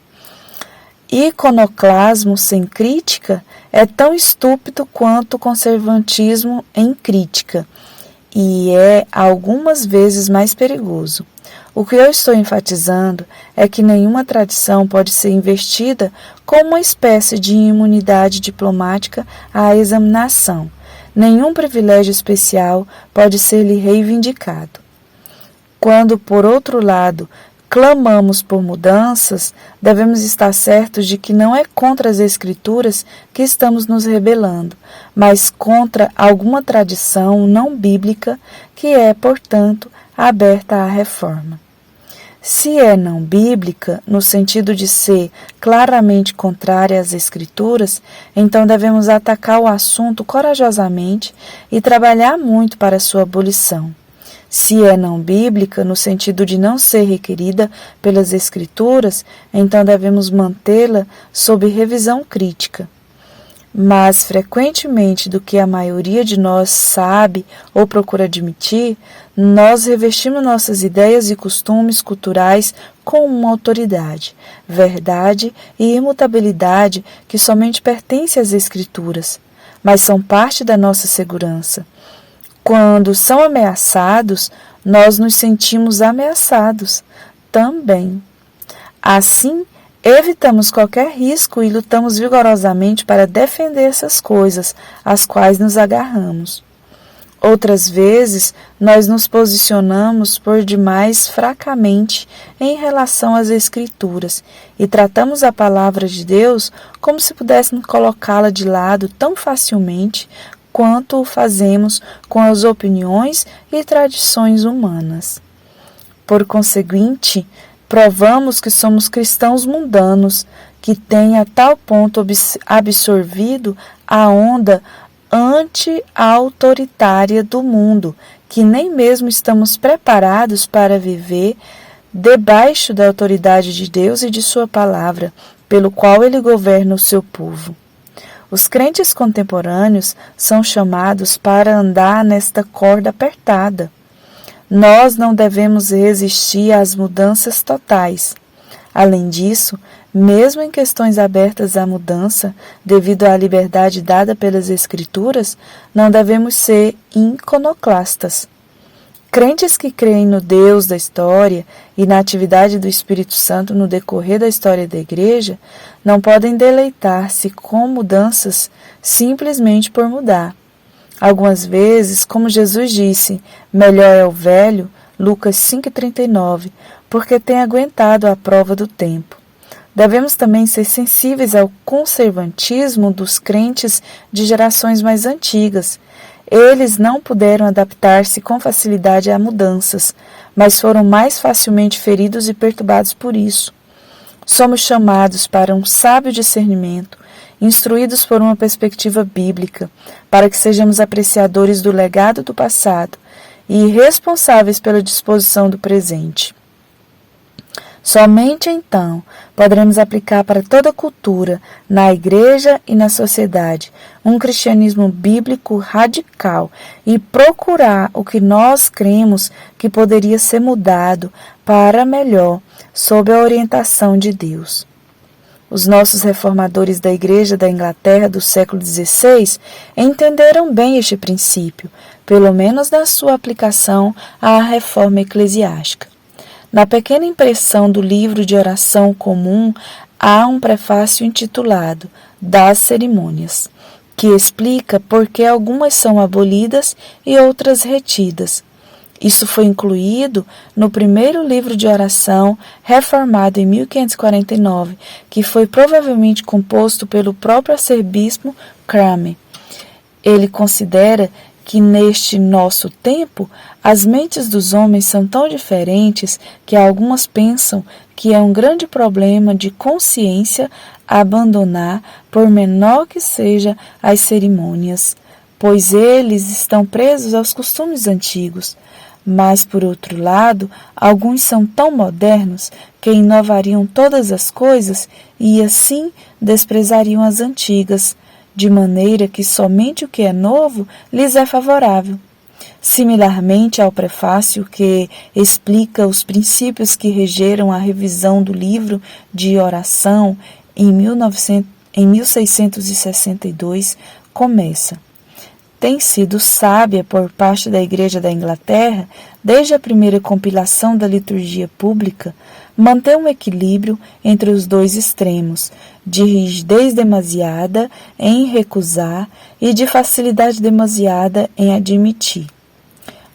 Iconoclasmo sem crítica é tão estúpido quanto o conservatismo em crítica, e é algumas vezes mais perigoso. O que eu estou enfatizando é que nenhuma tradição pode ser investida como uma espécie de imunidade diplomática à examinação. Nenhum privilégio especial pode ser-lhe reivindicado. Quando, por outro lado, clamamos por mudanças, devemos estar certos de que não é contra as Escrituras que estamos nos rebelando, mas contra alguma tradição não bíblica que é, portanto, aberta à reforma. Se é não bíblica, no sentido de ser claramente contrária às Escrituras, então devemos atacar o assunto corajosamente e trabalhar muito para sua abolição. Se é não bíblica, no sentido de não ser requerida pelas Escrituras, então devemos mantê-la sob revisão crítica. Mas, frequentemente do que a maioria de nós sabe ou procura admitir, nós revestimos nossas ideias e costumes culturais com uma autoridade, verdade e imutabilidade que somente pertence às Escrituras, mas são parte da nossa segurança. Quando são ameaçados, nós nos sentimos ameaçados também. Assim, evitamos qualquer risco e lutamos vigorosamente para defender essas coisas, às quais nos agarramos. Outras vezes, nós nos posicionamos por demais fracamente em relação às Escrituras e tratamos a palavra de Deus como se pudéssemos colocá-la de lado tão facilmente quanto o fazemos com as opiniões e tradições humanas. Por conseguinte, provamos que somos cristãos mundanos, que têm a tal ponto absorvido a onda anti-autoritária do mundo, que nem mesmo estamos preparados para viver debaixo da autoridade de Deus e de sua palavra, pelo qual ele governa o seu povo. Os crentes contemporâneos são chamados para andar nesta corda apertada. Nós não devemos resistir às mudanças totais. Além disso, mesmo em questões abertas à mudança, devido à liberdade dada pelas Escrituras, não devemos ser iconoclastas. Crentes que creem no Deus da história e na atividade do Espírito Santo no decorrer da história da Igreja, não podem deleitar-se com mudanças simplesmente por mudar. Algumas vezes, como Jesus disse, melhor é o velho, Lucas 5,39, porque tem aguentado a prova do tempo. Devemos também ser sensíveis ao conservatismo dos crentes de gerações mais antigas. Eles não puderam adaptar-se com facilidade a mudanças, mas foram mais facilmente feridos e perturbados por isso. Somos chamados para um sábio discernimento, instruídos por uma perspectiva bíblica, para que sejamos apreciadores do legado do passado e responsáveis pela disposição do presente. Somente então poderemos aplicar para toda a cultura, na igreja e na sociedade, um cristianismo bíblico radical e procurar o que nós cremos que poderia ser mudado para melhor sob a orientação de Deus. Os nossos reformadores da Igreja da Inglaterra do século XVI entenderam bem este princípio, pelo menos na sua aplicação à reforma eclesiástica. Na pequena impressão do livro de oração comum, há um prefácio intitulado Das Cerimônias, que explica por que algumas são abolidas e outras retidas. Isso foi incluído no primeiro livro de oração, reformado em 1549, que foi provavelmente composto pelo próprio arcebispo Cranmer. Ele considera que neste nosso tempo as mentes dos homens são tão diferentes que algumas pensam que é um grande problema de consciência abandonar, por menor que seja, as cerimônias, pois eles estão presos aos costumes antigos. Mas, por outro lado, alguns são tão modernos que inovariam todas as coisas e, assim, desprezariam as antigas, de maneira que somente o que é novo lhes é favorável. Similarmente ao prefácio que explica os princípios que regeram a revisão do livro de oração em 1662, começa: tem sido sábia por parte da Igreja da Inglaterra, desde a primeira compilação da liturgia pública, manter um equilíbrio entre os dois extremos, de rigidez demasiada em recusar e de facilidade demasiada em admitir.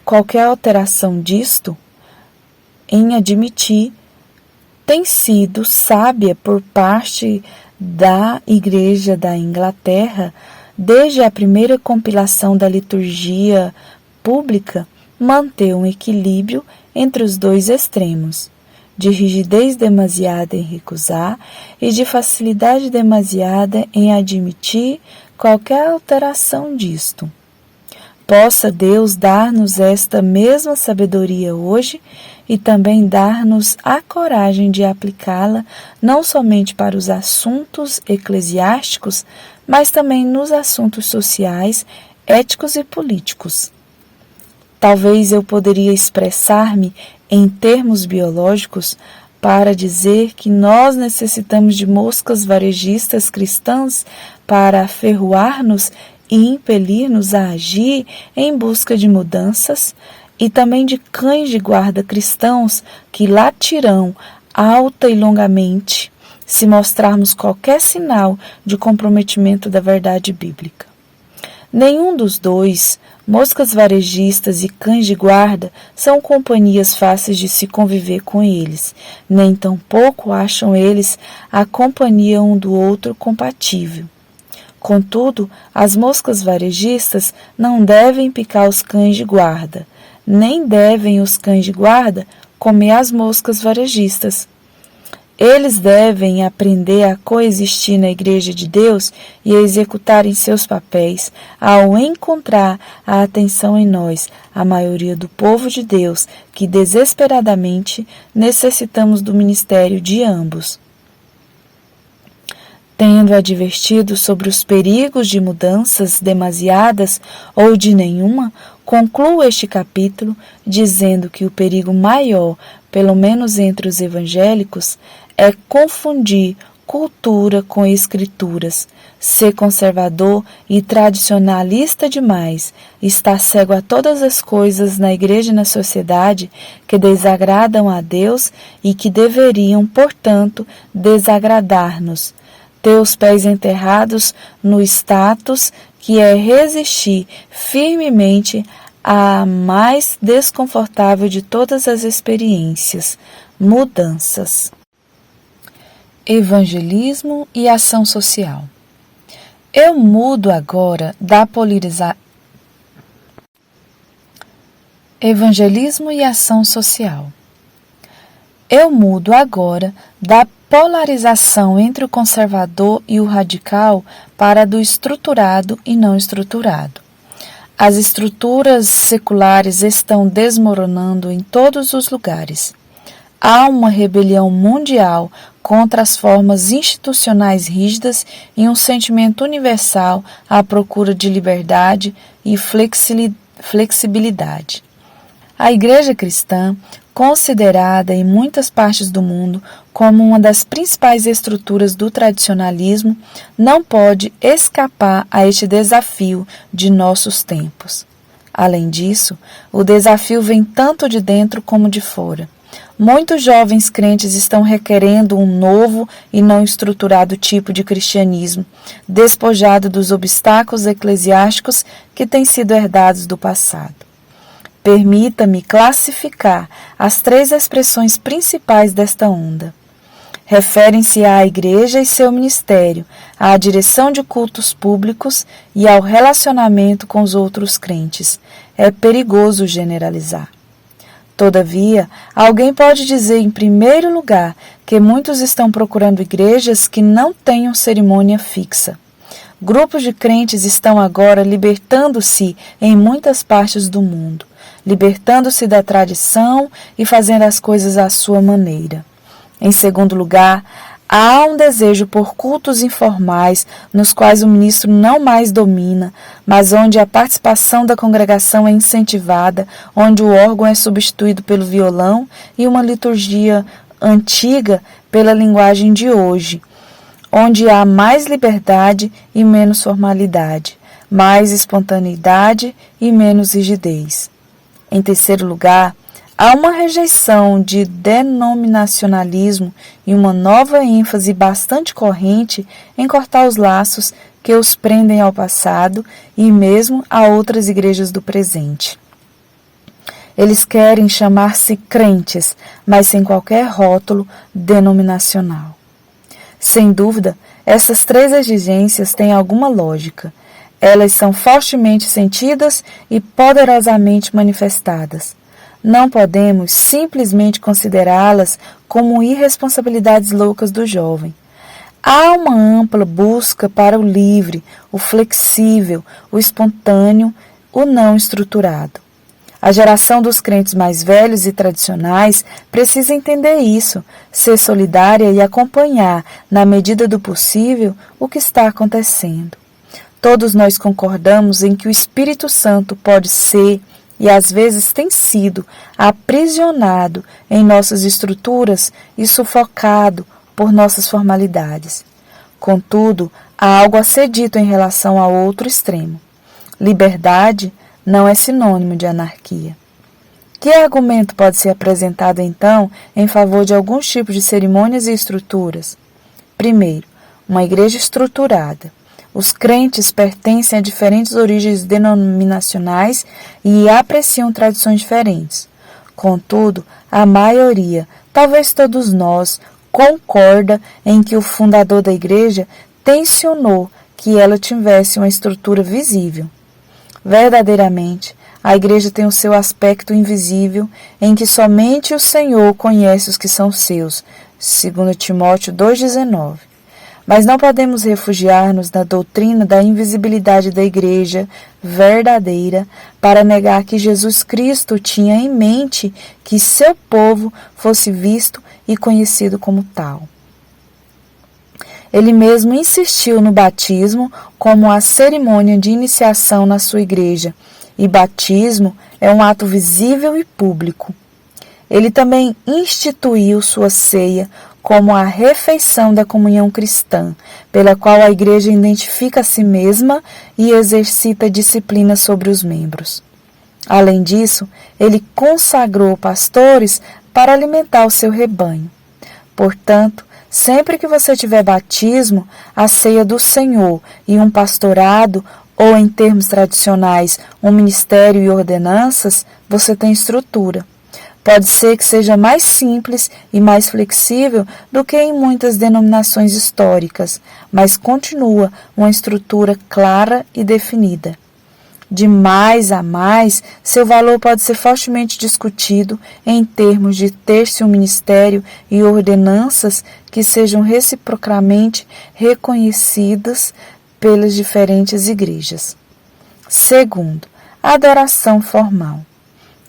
Qualquer alteração disto, em admitir, tem sido sábia por parte da Igreja da Inglaterra, desde a primeira compilação da liturgia pública, manter um equilíbrio entre os dois extremos, de rigidez demasiada em recusar e de facilidade demasiada em admitir qualquer alteração disto. Possa Deus dar-nos esta mesma sabedoria hoje e também dar-nos a coragem de aplicá-la não somente para os assuntos eclesiásticos, mas também nos assuntos sociais, éticos e políticos. Talvez eu poderia expressar-me em termos biológicos para dizer que nós necessitamos de moscas varejistas cristãs para aferroar-nos e impelir-nos a agir em busca de mudanças, e também de cães de guarda cristãos que latirão alta e longamente se mostrarmos qualquer sinal de comprometimento da verdade bíblica. Nenhum dos dois, moscas varejistas e cães de guarda, são companhias fáceis de se conviver com eles, nem tampouco acham eles a companhia um do outro compatível. Contudo, as moscas varejistas não devem picar os cães de guarda, nem devem os cães de guarda comer as moscas varejistas. Eles devem aprender a coexistir na Igreja de Deus e a executarem seus papéis ao encontrar a atenção em nós, a maioria do povo de Deus, que desesperadamente necessitamos do ministério de ambos. Tendo advertido sobre os perigos de mudanças demasiadas ou de nenhuma, concluo este capítulo dizendo que o perigo maior, pelo menos entre os evangélicos, é confundir cultura com escrituras, ser conservador e tradicionalista demais, estar cego a todas as coisas na igreja e na sociedade que desagradam a Deus e que deveriam, portanto, desagradar-nos. Ter os pés enterrados no status que é resistir firmemente à mais desconfortável de todas as experiências, mudanças. Evangelismo e ação social. Eu mudo agora da polarização. Evangelismo e ação social. Eu mudo agora da polarização entre o conservador e o radical para a do estruturado e não estruturado. As estruturas seculares estão desmoronando em todos os lugares. Há uma rebelião mundial contra as formas institucionais rígidas e um sentimento universal à procura de liberdade e flexibilidade. A Igreja cristã, considerada em muitas partes do mundo como uma das principais estruturas do tradicionalismo, não pode escapar a este desafio de nossos tempos. Além disso, o desafio vem tanto de dentro como de fora. Muitos jovens crentes estão requerendo um novo e não estruturado tipo de cristianismo, despojado dos obstáculos eclesiásticos que têm sido herdados do passado. Permita-me classificar as 3 expressões principais desta onda. Referem-se à Igreja e seu ministério, à direção de cultos públicos e ao relacionamento com os outros crentes. É perigoso generalizar. Todavia, alguém pode dizer em primeiro lugar que muitos estão procurando igrejas que não tenham cerimônia fixa. Grupos de crentes estão agora libertando-se em muitas partes do mundo, libertando-se da tradição e fazendo as coisas à sua maneira. Em segundo lugar, há um desejo por cultos informais nos quais o ministro não mais domina, mas onde a participação da congregação é incentivada, onde o órgão é substituído pelo violão e uma liturgia antiga pela linguagem de hoje, onde há mais liberdade e menos formalidade, mais espontaneidade e menos rigidez. Em terceiro lugar, há uma rejeição de denominacionalismo e uma nova ênfase bastante corrente em cortar os laços que os prendem ao passado e mesmo a outras igrejas do presente. Eles querem chamar-se crentes, mas sem qualquer rótulo denominacional. Sem dúvida, essas 3 exigências têm alguma lógica. Elas são fortemente sentidas e poderosamente manifestadas. Não podemos simplesmente considerá-las como irresponsabilidades loucas do jovem. Há uma ampla busca para o livre, o flexível, o espontâneo, o não estruturado. A geração dos crentes mais velhos e tradicionais precisa entender isso, ser solidária e acompanhar, na medida do possível, o que está acontecendo. Todos nós concordamos em que o Espírito Santo pode ser, e às vezes tem sido, aprisionado em nossas estruturas e sufocado por nossas formalidades. Contudo, há algo a ser dito em relação ao outro extremo. Liberdade não é sinônimo de anarquia. Que argumento pode ser apresentado, então, em favor de alguns tipos de cerimônias e estruturas? Primeiro, uma igreja estruturada. Os crentes pertencem a diferentes origens denominacionais e apreciam tradições diferentes. Contudo, a maioria, talvez todos nós, concorda em que o fundador da igreja tensionou que ela tivesse uma estrutura visível. Verdadeiramente, a igreja tem o seu aspecto invisível, em que somente o Senhor conhece os que são seus, 2 Timóteo 2,19. Mas não podemos refugiar-nos na doutrina da invisibilidade da igreja verdadeira para negar que Jesus Cristo tinha em mente que seu povo fosse visto e conhecido como tal. Ele mesmo insistiu no batismo como a cerimônia de iniciação na sua igreja, e batismo é um ato visível e público. Ele também instituiu sua ceia como a refeição da comunhão cristã, pela qual a igreja identifica a si mesma e exercita disciplina sobre os membros. Além disso, ele consagrou pastores para alimentar o seu rebanho. Portanto, sempre que você tiver batismo, a ceia do Senhor e um pastorado, ou em termos tradicionais, um ministério e ordenanças, você tem estrutura. Pode ser que seja mais simples e mais flexível do que em muitas denominações históricas, mas continua uma estrutura clara e definida. De mais a mais, seu valor pode ser fortemente discutido em termos de ter-se um ministério e ordenanças que sejam reciprocamente reconhecidas pelas diferentes igrejas. Segundo, a adoração formal.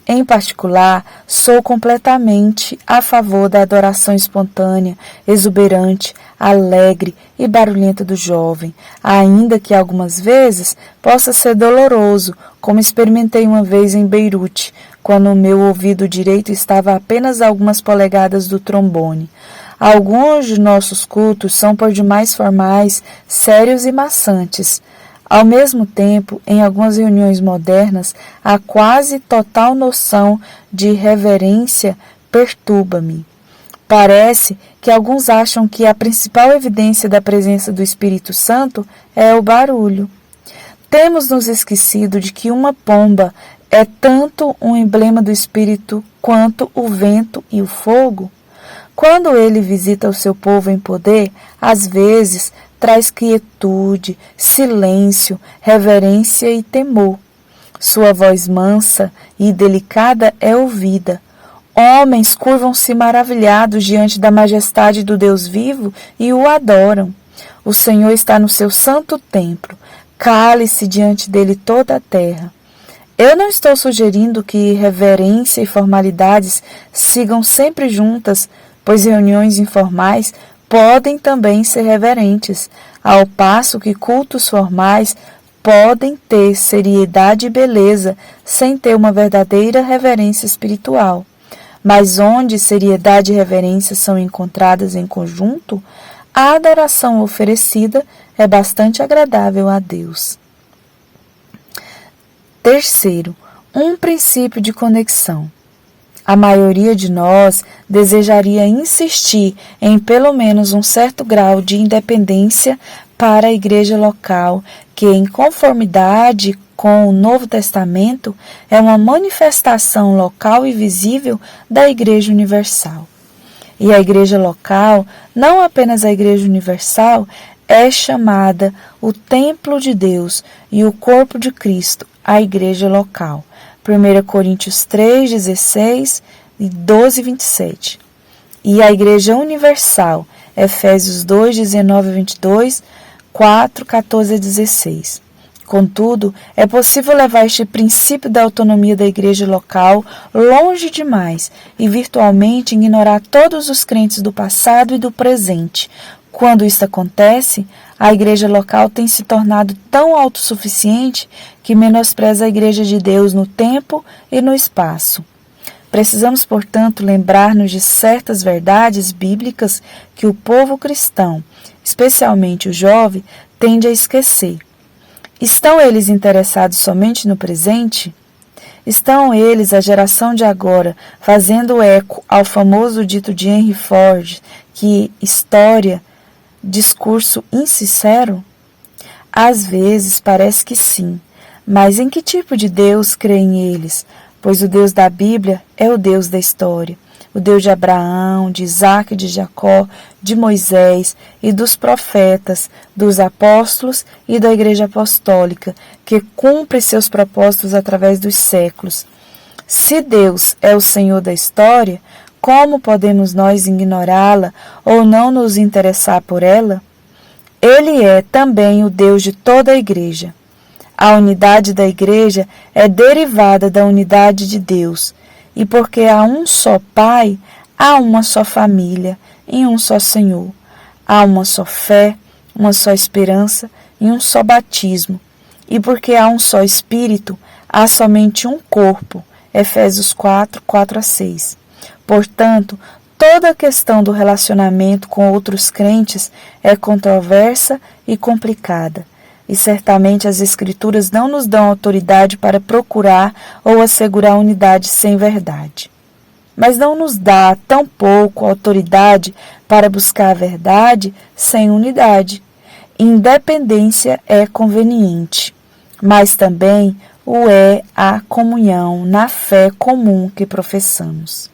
Em particular, sou completamente a favor da adoração espontânea, exuberante, alegre e barulhenta do jovem, ainda que algumas vezes possa ser doloroso, como experimentei uma vez em Beirute, quando o meu ouvido direito estava a apenas algumas polegadas do trombone. Alguns de nossos cultos são por demais formais, sérios e maçantes. Ao mesmo tempo, em algumas reuniões modernas, a quase total noção de reverência perturba-me. Parece que alguns acham que a principal evidência da presença do Espírito Santo é o barulho. Temos nos esquecido de que uma pomba é tanto um emblema do Espírito quanto o vento e o fogo. Quando ele visita o seu povo em poder, às vezes traz quietude, silêncio, reverência e temor. Sua voz mansa e delicada é ouvida. Homens curvam-se maravilhados diante da majestade do Deus vivo e o adoram. O Senhor está no seu santo templo. Cale-se diante dele toda a terra. Eu não estou sugerindo que reverência e formalidades sigam sempre juntas, pois reuniões informais podem também ser reverentes, ao passo que cultos formais podem ter seriedade e beleza sem ter uma verdadeira reverência espiritual. Mas onde seriedade e reverência são encontradas em conjunto, a adoração oferecida é bastante agradável a Deus. Terceiro, um princípio de conexão. A maioria de nós desejaria insistir em pelo menos um certo grau de independência para a igreja local, que, em conformidade com o Novo Testamento, é uma manifestação local e visível da Igreja Universal. E a igreja local, não apenas a Igreja Universal, é chamada o templo de Deus e o corpo de Cristo, a igreja local. 1 Coríntios 3, 16 e 12, 27. E a Igreja Universal, Efésios 2, 19 e 22, 4, 14 e 16. Contudo, é possível levar este princípio da autonomia da igreja local longe demais e virtualmente ignorar todos os crentes do passado e do presente. Quando isso acontece, a igreja local tem se tornado tão autossuficiente que menospreza a igreja de Deus no tempo e no espaço. Precisamos, portanto, lembrar-nos de certas verdades bíblicas que o povo cristão, especialmente o jovem, tende a esquecer. Estão eles interessados somente no presente? Estão eles, a geração de agora, fazendo eco ao famoso dito de Henry Ford, que história, discurso insincero? Às vezes parece que sim, mas em que tipo de Deus creem eles? Pois o Deus da Bíblia é o Deus da história, o Deus de Abraão, de Isaque, de Jacó, de Moisés e dos profetas, dos apóstolos e da Igreja Apostólica, que cumpre seus propósitos através dos séculos. Se Deus é o Senhor da história, como podemos nós ignorá-la ou não nos interessar por ela? Ele é também o Deus de toda a igreja. A unidade da igreja é derivada da unidade de Deus, e porque há um só Pai, há uma só família e um só Senhor. Há uma só fé, uma só esperança e um só batismo. E porque há um só Espírito, há somente um corpo. Efésios 4, 4 a 6. Portanto, toda a questão do relacionamento com outros crentes é controversa e complicada. E certamente as Escrituras não nos dão autoridade para procurar ou assegurar unidade sem verdade. Mas não nos dá tampouco autoridade para buscar a verdade sem unidade. Independência é conveniente, mas também o é a comunhão na fé comum que professamos.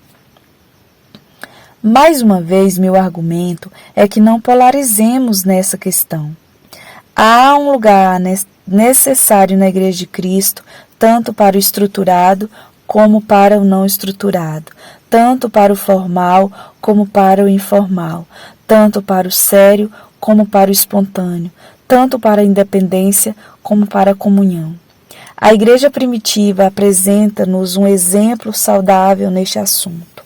Mais uma vez, meu argumento é que não polarizemos nessa questão. Há um lugar necessário na Igreja de Cristo, tanto para o estruturado como para o não estruturado, tanto para o formal como para o informal, tanto para o sério como para o espontâneo, tanto para a independência como para a comunhão. A Igreja primitiva apresenta-nos um exemplo saudável neste assunto.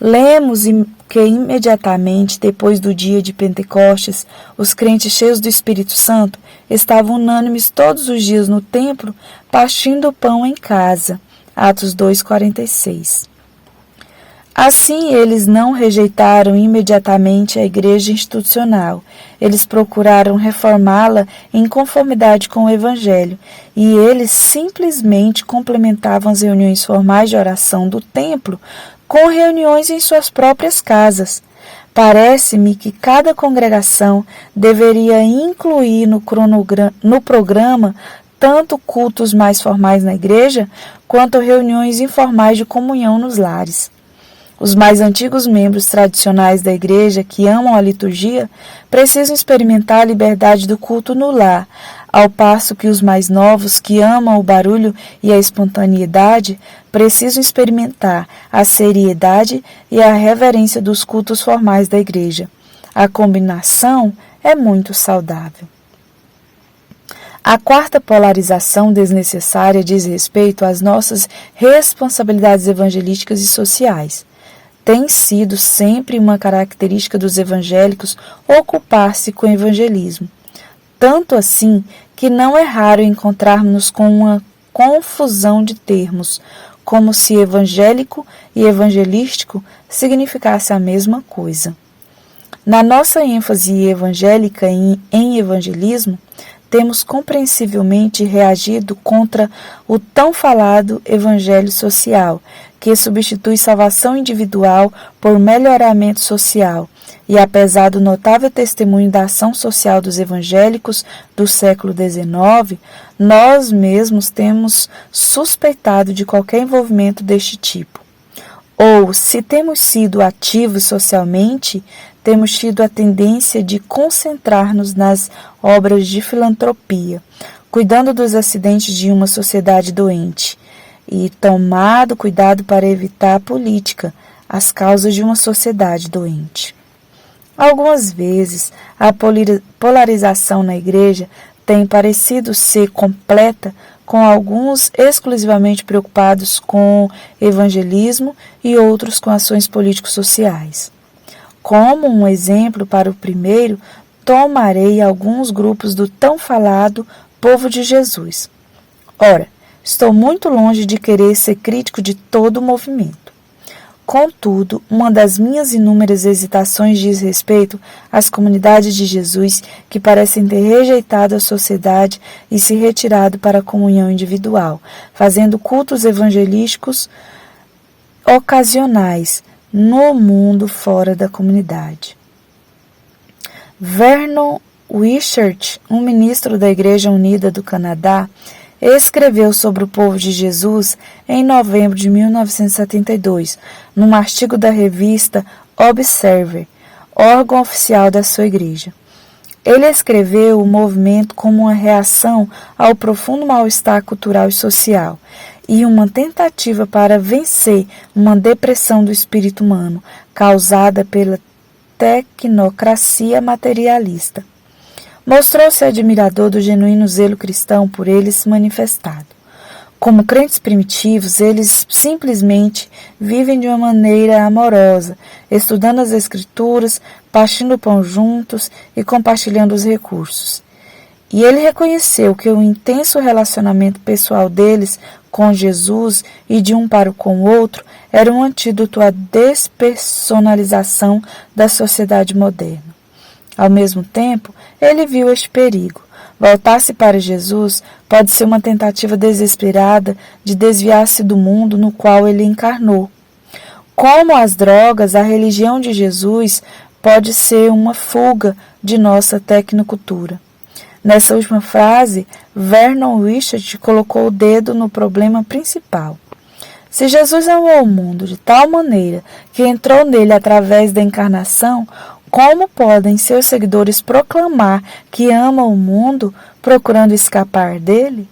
Lemos que imediatamente depois do dia de Pentecostes, os crentes cheios do Espírito Santo estavam unânimes todos os dias no templo, partindo o pão em casa. Atos 2:46. Assim, eles não rejeitaram imediatamente a igreja institucional. Eles procuraram reformá-la em conformidade com o Evangelho, e eles simplesmente complementavam as reuniões formais de oração do templo com reuniões em suas próprias casas. Parece-me que cada congregação deveria incluir no programa tanto cultos mais formais na igreja, quanto reuniões informais de comunhão nos lares. Os mais antigos membros tradicionais da igreja que amam a liturgia precisam experimentar a liberdade do culto no lar, ao passo que os mais novos que amam o barulho e a espontaneidade precisam experimentar a seriedade e a reverência dos cultos formais da igreja. A combinação é muito saudável. A quarta polarização desnecessária diz respeito às nossas responsabilidades evangelísticas e sociais. Tem sido sempre uma característica dos evangélicos ocupar-se com o evangelismo. Tanto assim que não é raro encontrarmos com uma confusão de termos, como se evangélico e evangelístico significasse a mesma coisa. Na nossa ênfase evangélica em evangelismo, temos compreensivelmente reagido contra o tão falado evangelho social, que substitui salvação individual por melhoramento social, e apesar do notável testemunho da ação social dos evangélicos do século XIX, nós mesmos temos suspeitado de qualquer envolvimento deste tipo. Ou, se temos sido ativos socialmente, temos tido a tendência de concentrar-nos nas obras de filantropia, cuidando dos acidentes de uma sociedade doente, e tomado cuidado para evitar a política, as causas de uma sociedade doente. Algumas vezes, a polarização na igreja tem parecido ser completa, com alguns exclusivamente preocupados com evangelismo e outros com ações político-sociais. Como um exemplo para o primeiro, tomarei alguns grupos do tão falado povo de Jesus. Ora, estou muito longe de querer ser crítico de todo o movimento. Contudo, uma das minhas inúmeras hesitações diz respeito às comunidades de Jesus que parecem ter rejeitado a sociedade e se retirado para a comunhão individual, fazendo cultos evangelísticos ocasionais no mundo fora da comunidade. Vernon Wishart, um ministro da Igreja Unida do Canadá, escreveu sobre o povo de Jesus em novembro de 1972, num artigo da revista Observer, órgão oficial da sua igreja. Ele escreveu o movimento como uma reação ao profundo mal-estar cultural e social e uma tentativa para vencer uma depressão do espírito humano causada pela tecnocracia materialista. Mostrou-se admirador do genuíno zelo cristão por eles manifestado. Como crentes primitivos, eles simplesmente vivem de uma maneira amorosa, estudando as Escrituras, partindo o pão juntos e compartilhando os recursos. E ele reconheceu que o intenso relacionamento pessoal deles com Jesus e de um para com o outro era um antídoto à despersonalização da sociedade moderna. Ao mesmo tempo, ele viu este perigo. Voltar-se para Jesus pode ser uma tentativa desesperada de desviar-se do mundo no qual ele encarnou. Como as drogas, a religião de Jesus pode ser uma fuga de nossa tecnocultura. Nessa última frase, Vernon Wishart colocou o dedo no problema principal. Se Jesus amou o mundo de tal maneira que entrou nele através da encarnação, como podem seus seguidores proclamar que amam o mundo procurando escapar dele?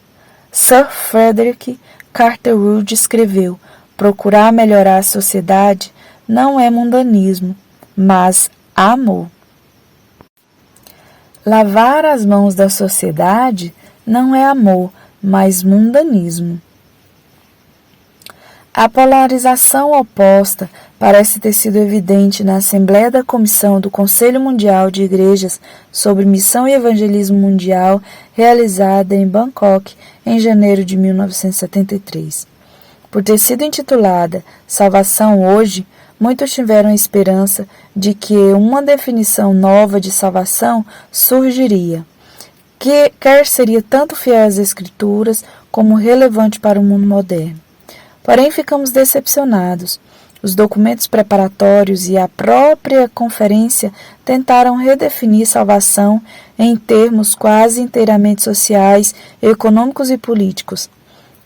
Sir Frederick Carteret escreveu: procurar melhorar a sociedade não é mundanismo, mas amor. Lavar as mãos da sociedade não é amor, mas mundanismo. A polarização oposta parece ter sido evidente na Assembleia da Comissão do Conselho Mundial de Igrejas sobre Missão e Evangelismo Mundial, realizada em Bangkok em janeiro de 1973. Por ter sido intitulada Salvação Hoje, muitos tiveram a esperança de que uma definição nova de salvação surgiria, que quer seria tanto fiel às Escrituras como relevante para o mundo moderno. Porém, ficamos decepcionados. Os documentos preparatórios e a própria conferência tentaram redefinir salvação em termos quase inteiramente sociais, econômicos e políticos.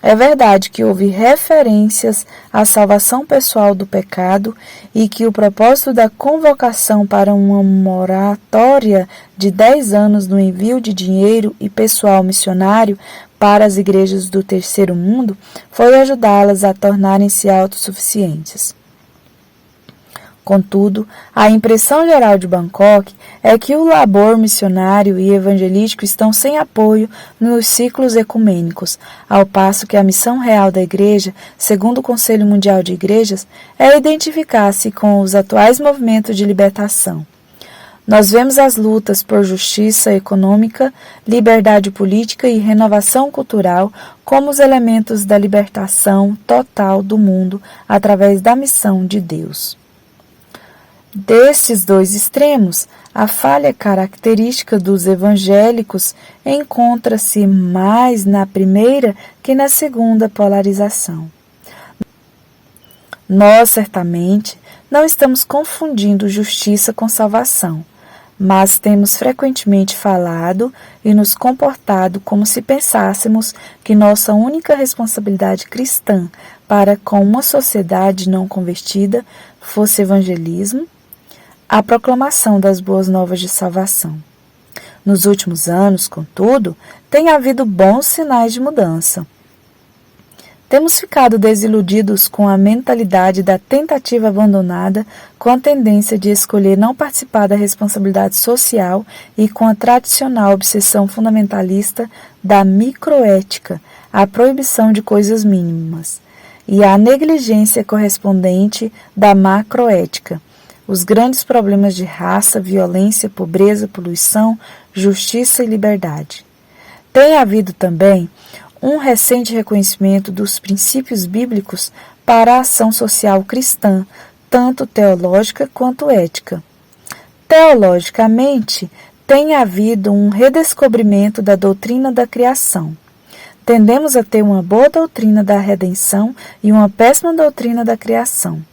É verdade que houve referências à salvação pessoal do pecado e que o propósito da convocação para uma moratória de 10 anos no envio de dinheiro e pessoal missionário para as igrejas do terceiro mundo foi ajudá-las a tornarem-se autossuficientes. Contudo, a impressão geral de Bangkok é que o labor missionário e evangelístico estão sem apoio nos ciclos ecumênicos, ao passo que a missão real da Igreja, segundo o Conselho Mundial de Igrejas, é identificar-se com os atuais movimentos de libertação. Nós vemos as lutas por justiça econômica, liberdade política e renovação cultural como os elementos da libertação total do mundo através da missão de Deus. Destes dois extremos, a falha característica dos evangélicos encontra-se mais na primeira que na segunda polarização. Nós, certamente, não estamos confundindo justiça com salvação, mas temos frequentemente falado e nos comportado como se pensássemos que nossa única responsabilidade cristã para com uma sociedade não convertida fosse evangelismo, a proclamação das boas novas de salvação. Nos últimos anos, contudo, tem havido bons sinais de mudança. Temos ficado desiludidos com a mentalidade da tentativa abandonada, com a tendência de escolher não participar da responsabilidade social e com a tradicional obsessão fundamentalista da microética, a proibição de coisas mínimas, e a negligência correspondente da macroética, os grandes problemas de raça, violência, pobreza, poluição, justiça e liberdade. Tem havido também um recente reconhecimento dos princípios bíblicos para a ação social cristã, tanto teológica quanto ética. Teologicamente, tem havido um redescobrimento da doutrina da criação. Tendemos a ter uma boa doutrina da redenção e uma péssima doutrina da criação.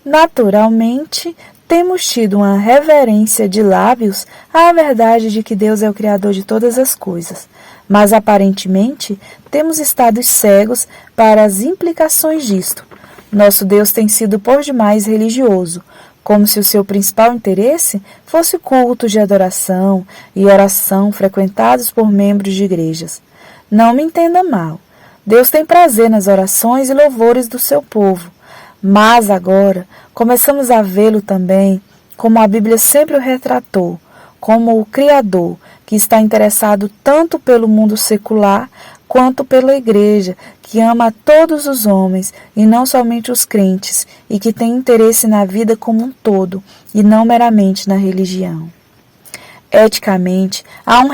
Naturalmente, temos tido uma reverência de lábios à verdade de que Deus é o Criador de todas as coisas, mas aparentemente temos estado cegos para as implicações disto. Nosso Deus tem sido por demais religioso, como se o seu principal interesse fosse cultos de adoração e oração frequentados por membros de igrejas. Não me entenda mal. Deus tem prazer nas orações e louvores do seu povo. Mas agora começamos a vê-lo também como a Bíblia sempre o retratou, como o Criador, que está interessado tanto pelo mundo secular quanto pela Igreja, que ama a todos os homens e não somente os crentes, e que tem interesse na vida como um todo e não meramente na religião. Eticamente, há um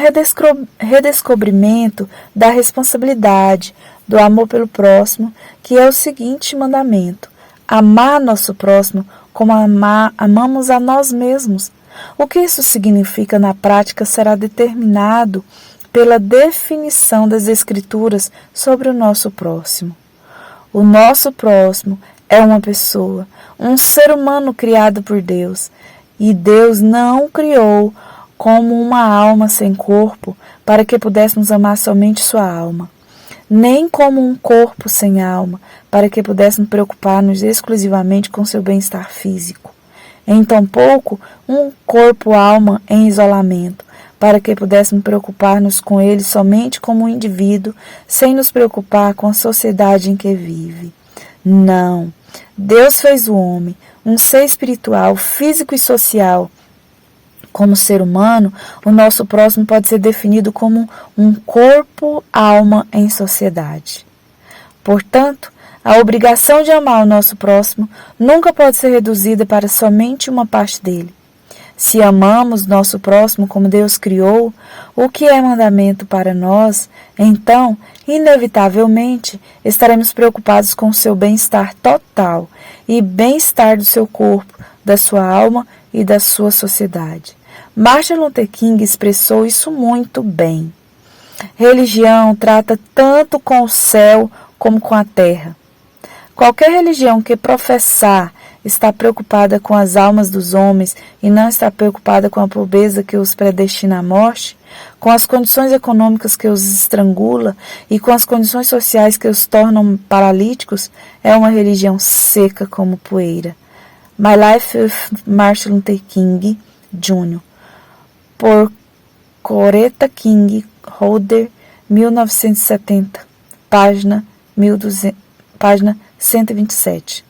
redescobrimento da responsabilidade, do amor pelo próximo, que é o seguinte mandamento: amar nosso próximo como amamos a nós mesmos. O que isso significa na prática será determinado pela definição das Escrituras sobre o nosso próximo. O nosso próximo é uma pessoa, um ser humano criado por Deus, e Deus não o criou como uma alma sem corpo para que pudéssemos amar somente sua alma, nem como um corpo sem alma, para que pudéssemos preocupar-nos exclusivamente com seu bem-estar físico. Em tampouco um corpo-alma em isolamento, para que pudéssemos preocupar-nos com ele somente como um indivíduo, sem nos preocupar com a sociedade em que vive. Não, Deus fez o homem, um ser espiritual, físico e social, Como ser humano, o nosso próximo pode ser definido como um corpo-alma em sociedade. Portanto, a obrigação de amar o nosso próximo nunca pode ser reduzida para somente uma parte dele. Se amamos nosso próximo como Deus criou, o que é mandamento para nós, então, inevitavelmente, estaremos preocupados com o seu bem-estar total e bem-estar do seu corpo, da sua alma e da sua sociedade. Martin Luther King expressou isso muito bem. Religião trata tanto com o céu como com a terra. Qualquer religião que professar está preocupada com as almas dos homens e não está preocupada com a pobreza que os predestina à morte, com as condições econômicas que os estrangula e com as condições sociais que os tornam paralíticos, é uma religião seca como poeira. My Life with Martin Luther King, Jr., por Coretta King Holder, 1970, página 127.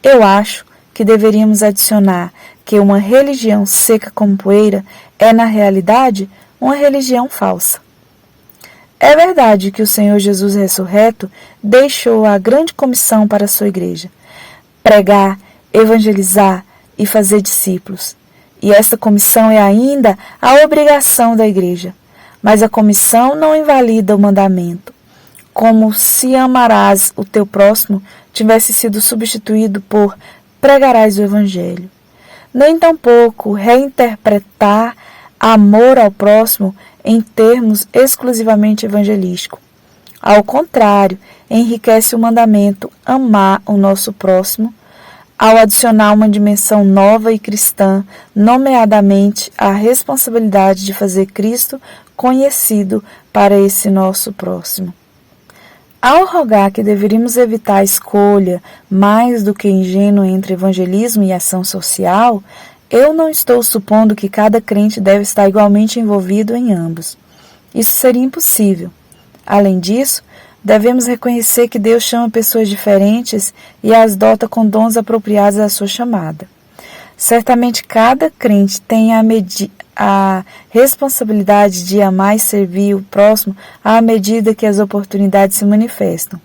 Eu acho que deveríamos adicionar que uma religião seca como poeira é, na realidade, uma religião falsa. É verdade que o Senhor Jesus ressurreto deixou a grande comissão para a sua igreja: pregar, evangelizar e fazer discípulos. E essa comissão é ainda a obrigação da igreja. Mas a comissão não invalida o mandamento, como se amarás o teu próximo tivesse sido substituído por pregarás o evangelho. Nem tampouco reinterpretar amor ao próximo em termos exclusivamente evangelísticos. Ao contrário, enriquece o mandamento amar o nosso próximo, ao adicionar uma dimensão nova e cristã, nomeadamente a responsabilidade de fazer Cristo conhecido para esse nosso próximo. Ao rogar que deveríamos evitar a escolha mais do que ingênua entre evangelismo e ação social, eu não estou supondo que cada crente deve estar igualmente envolvido em ambos. Isso seria impossível. Além disso, devemos reconhecer que Deus chama pessoas diferentes e as dota com dons apropriados à sua chamada. Certamente cada crente tem a responsabilidade de amar e servir o próximo à medida que as oportunidades se manifestam.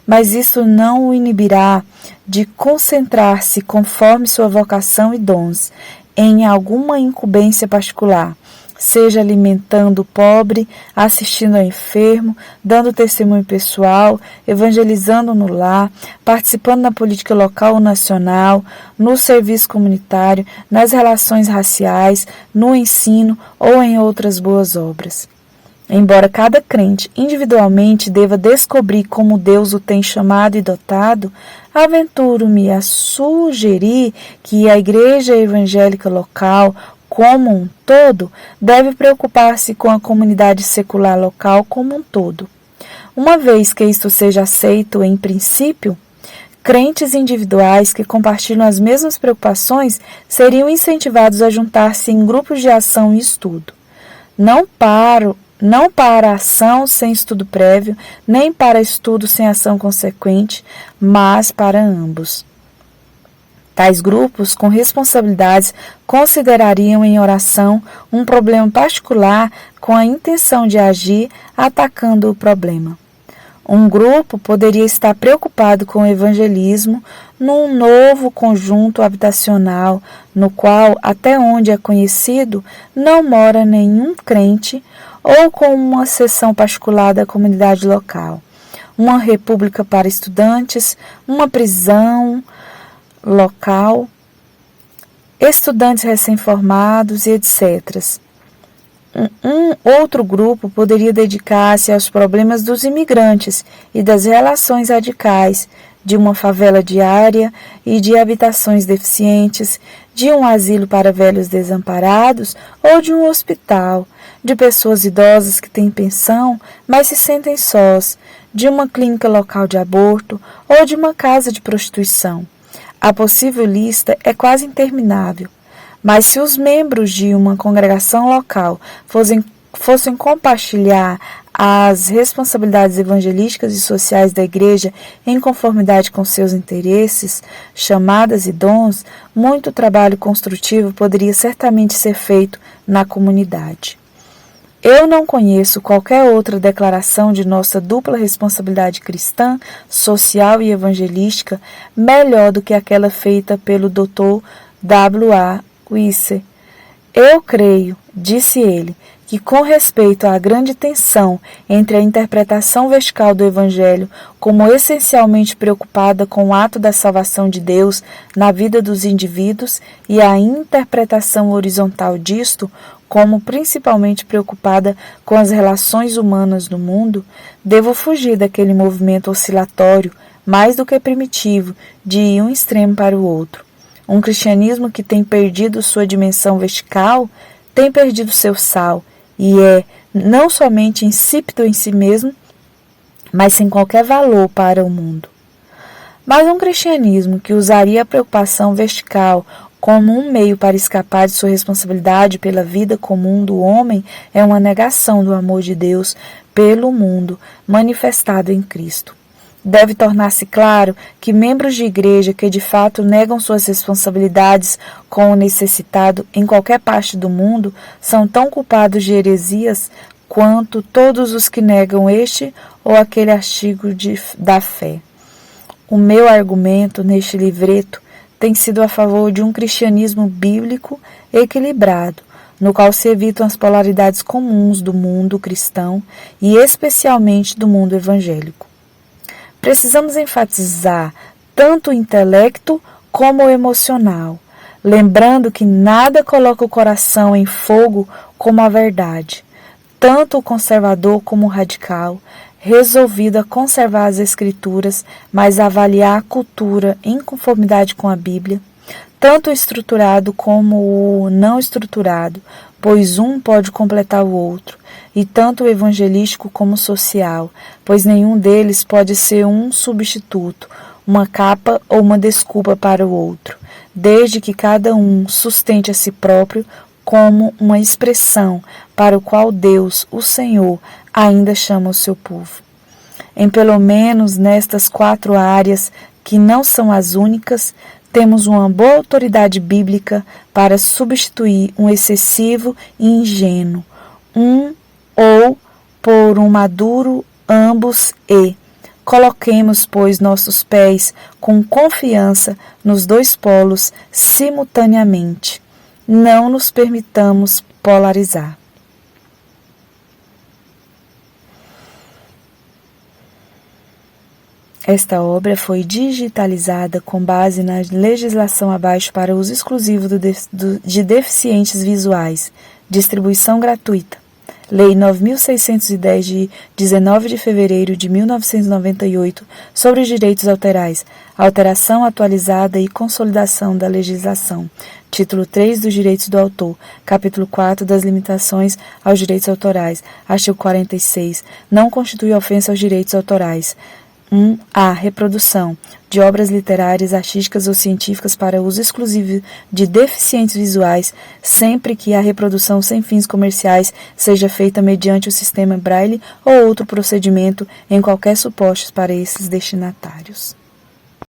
Mas isso não o inibirá de concentrar-se conforme sua vocação e dons em alguma incumbência particular, seja alimentando o pobre, assistindo ao enfermo, dando testemunho pessoal, evangelizando no lar, participando na política local ou nacional, no serviço comunitário, nas relações raciais, no ensino ou em outras boas obras. Embora cada crente individualmente deva descobrir como Deus o tem chamado e dotado, aventuro-me a sugerir que a igreja evangélica local, como um todo, deve preocupar-se com a comunidade secular local como um todo. Uma vez que isto seja aceito em princípio, crentes individuais que compartilham as mesmas preocupações seriam incentivados a juntar-se em grupos de ação e estudo. Não para ação sem estudo prévio, nem para estudo sem ação consequente, mas para ambos. Tais grupos, com responsabilidades, considerariam em oração um problema particular com a intenção de agir atacando o problema. Um grupo poderia estar preocupado com o evangelismo num novo conjunto habitacional, no qual, até onde é conhecido, não mora nenhum crente, ou com uma seção particular da comunidade local, uma república para estudantes, uma prisão local, estudantes recém-formados e etc. Um outro grupo poderia dedicar-se aos problemas dos imigrantes e das relações radicais, de uma favela diária e de habitações deficientes, de um asilo para velhos desamparados ou de um hospital, de pessoas idosas que têm pensão, mas se sentem sós, de uma clínica local de aborto ou de uma casa de prostituição. A possível lista é quase interminável, mas se os membros de uma congregação local fossem compartilhar as responsabilidades evangelísticas e sociais da Igreja em conformidade com seus interesses, chamadas e dons, muito trabalho construtivo poderia certamente ser feito na comunidade. Eu não conheço qualquer outra declaração de nossa dupla responsabilidade cristã, social e evangelística melhor do que aquela feita pelo Dr. W.A. Weiser. Eu creio, disse ele, que com respeito à grande tensão entre a interpretação vertical do Evangelho como essencialmente preocupada com o ato da salvação de Deus na vida dos indivíduos e a interpretação horizontal disto como principalmente preocupada com as relações humanas no mundo, devo fugir daquele movimento oscilatório, mais do que primitivo, de ir um extremo para o outro. Um cristianismo que tem perdido sua dimensão vertical tem perdido seu sal e é não somente insípido em si mesmo, mas sem qualquer valor para o mundo. Mas um cristianismo que usaria a preocupação vertical como um meio para escapar de sua responsabilidade pela vida comum do homem é uma negação do amor de Deus pelo mundo manifestado em Cristo. Deve tornar-se claro que membros de igreja que de fato negam suas responsabilidades com o necessitado em qualquer parte do mundo são tão culpados de heresias quanto todos os que negam este ou aquele artigo da fé. O meu argumento neste livreto tem sido a favor de um cristianismo bíblico equilibrado, no qual se evitam as polaridades comuns do mundo cristão e especialmente do mundo evangélico. Precisamos enfatizar tanto o intelecto como o emocional, lembrando que nada coloca o coração em fogo como a verdade, tanto o conservador como o radical, resolvido a conservar as Escrituras, mas a avaliar a cultura em conformidade com a Bíblia, tanto o estruturado como o não estruturado, pois um pode completar o outro, e tanto o evangelístico como o social, pois nenhum deles pode ser um substituto, uma capa ou uma desculpa para o outro, desde que cada um sustente a si próprio como uma expressão para o qual Deus, o Senhor, ainda chama o seu povo. Em pelo menos nestas 4 áreas, que não são as únicas, temos uma boa autoridade bíblica para substituir um excessivo e ingênuo, ou por um maduro ambos e coloquemos, pois, nossos pés com confiança nos 2 polos simultaneamente. Não nos permitamos polarizar. Esta obra foi digitalizada com base na legislação abaixo para uso exclusivo de deficientes visuais. Distribuição gratuita. Lei 9.610, de 19 de fevereiro de 1998, sobre os direitos autorais, alteração, atualizada e consolidação da legislação. Título 3 dos direitos do autor, capítulo 4 das limitações aos direitos autorais, artigo 46, não constitui ofensa aos direitos autorais. 1. Reprodução de obras literárias, artísticas ou científicas para uso exclusivo de deficientes visuais, sempre que a reprodução sem fins comerciais seja feita mediante o sistema Braille ou outro procedimento em qualquer supostos para esses destinatários.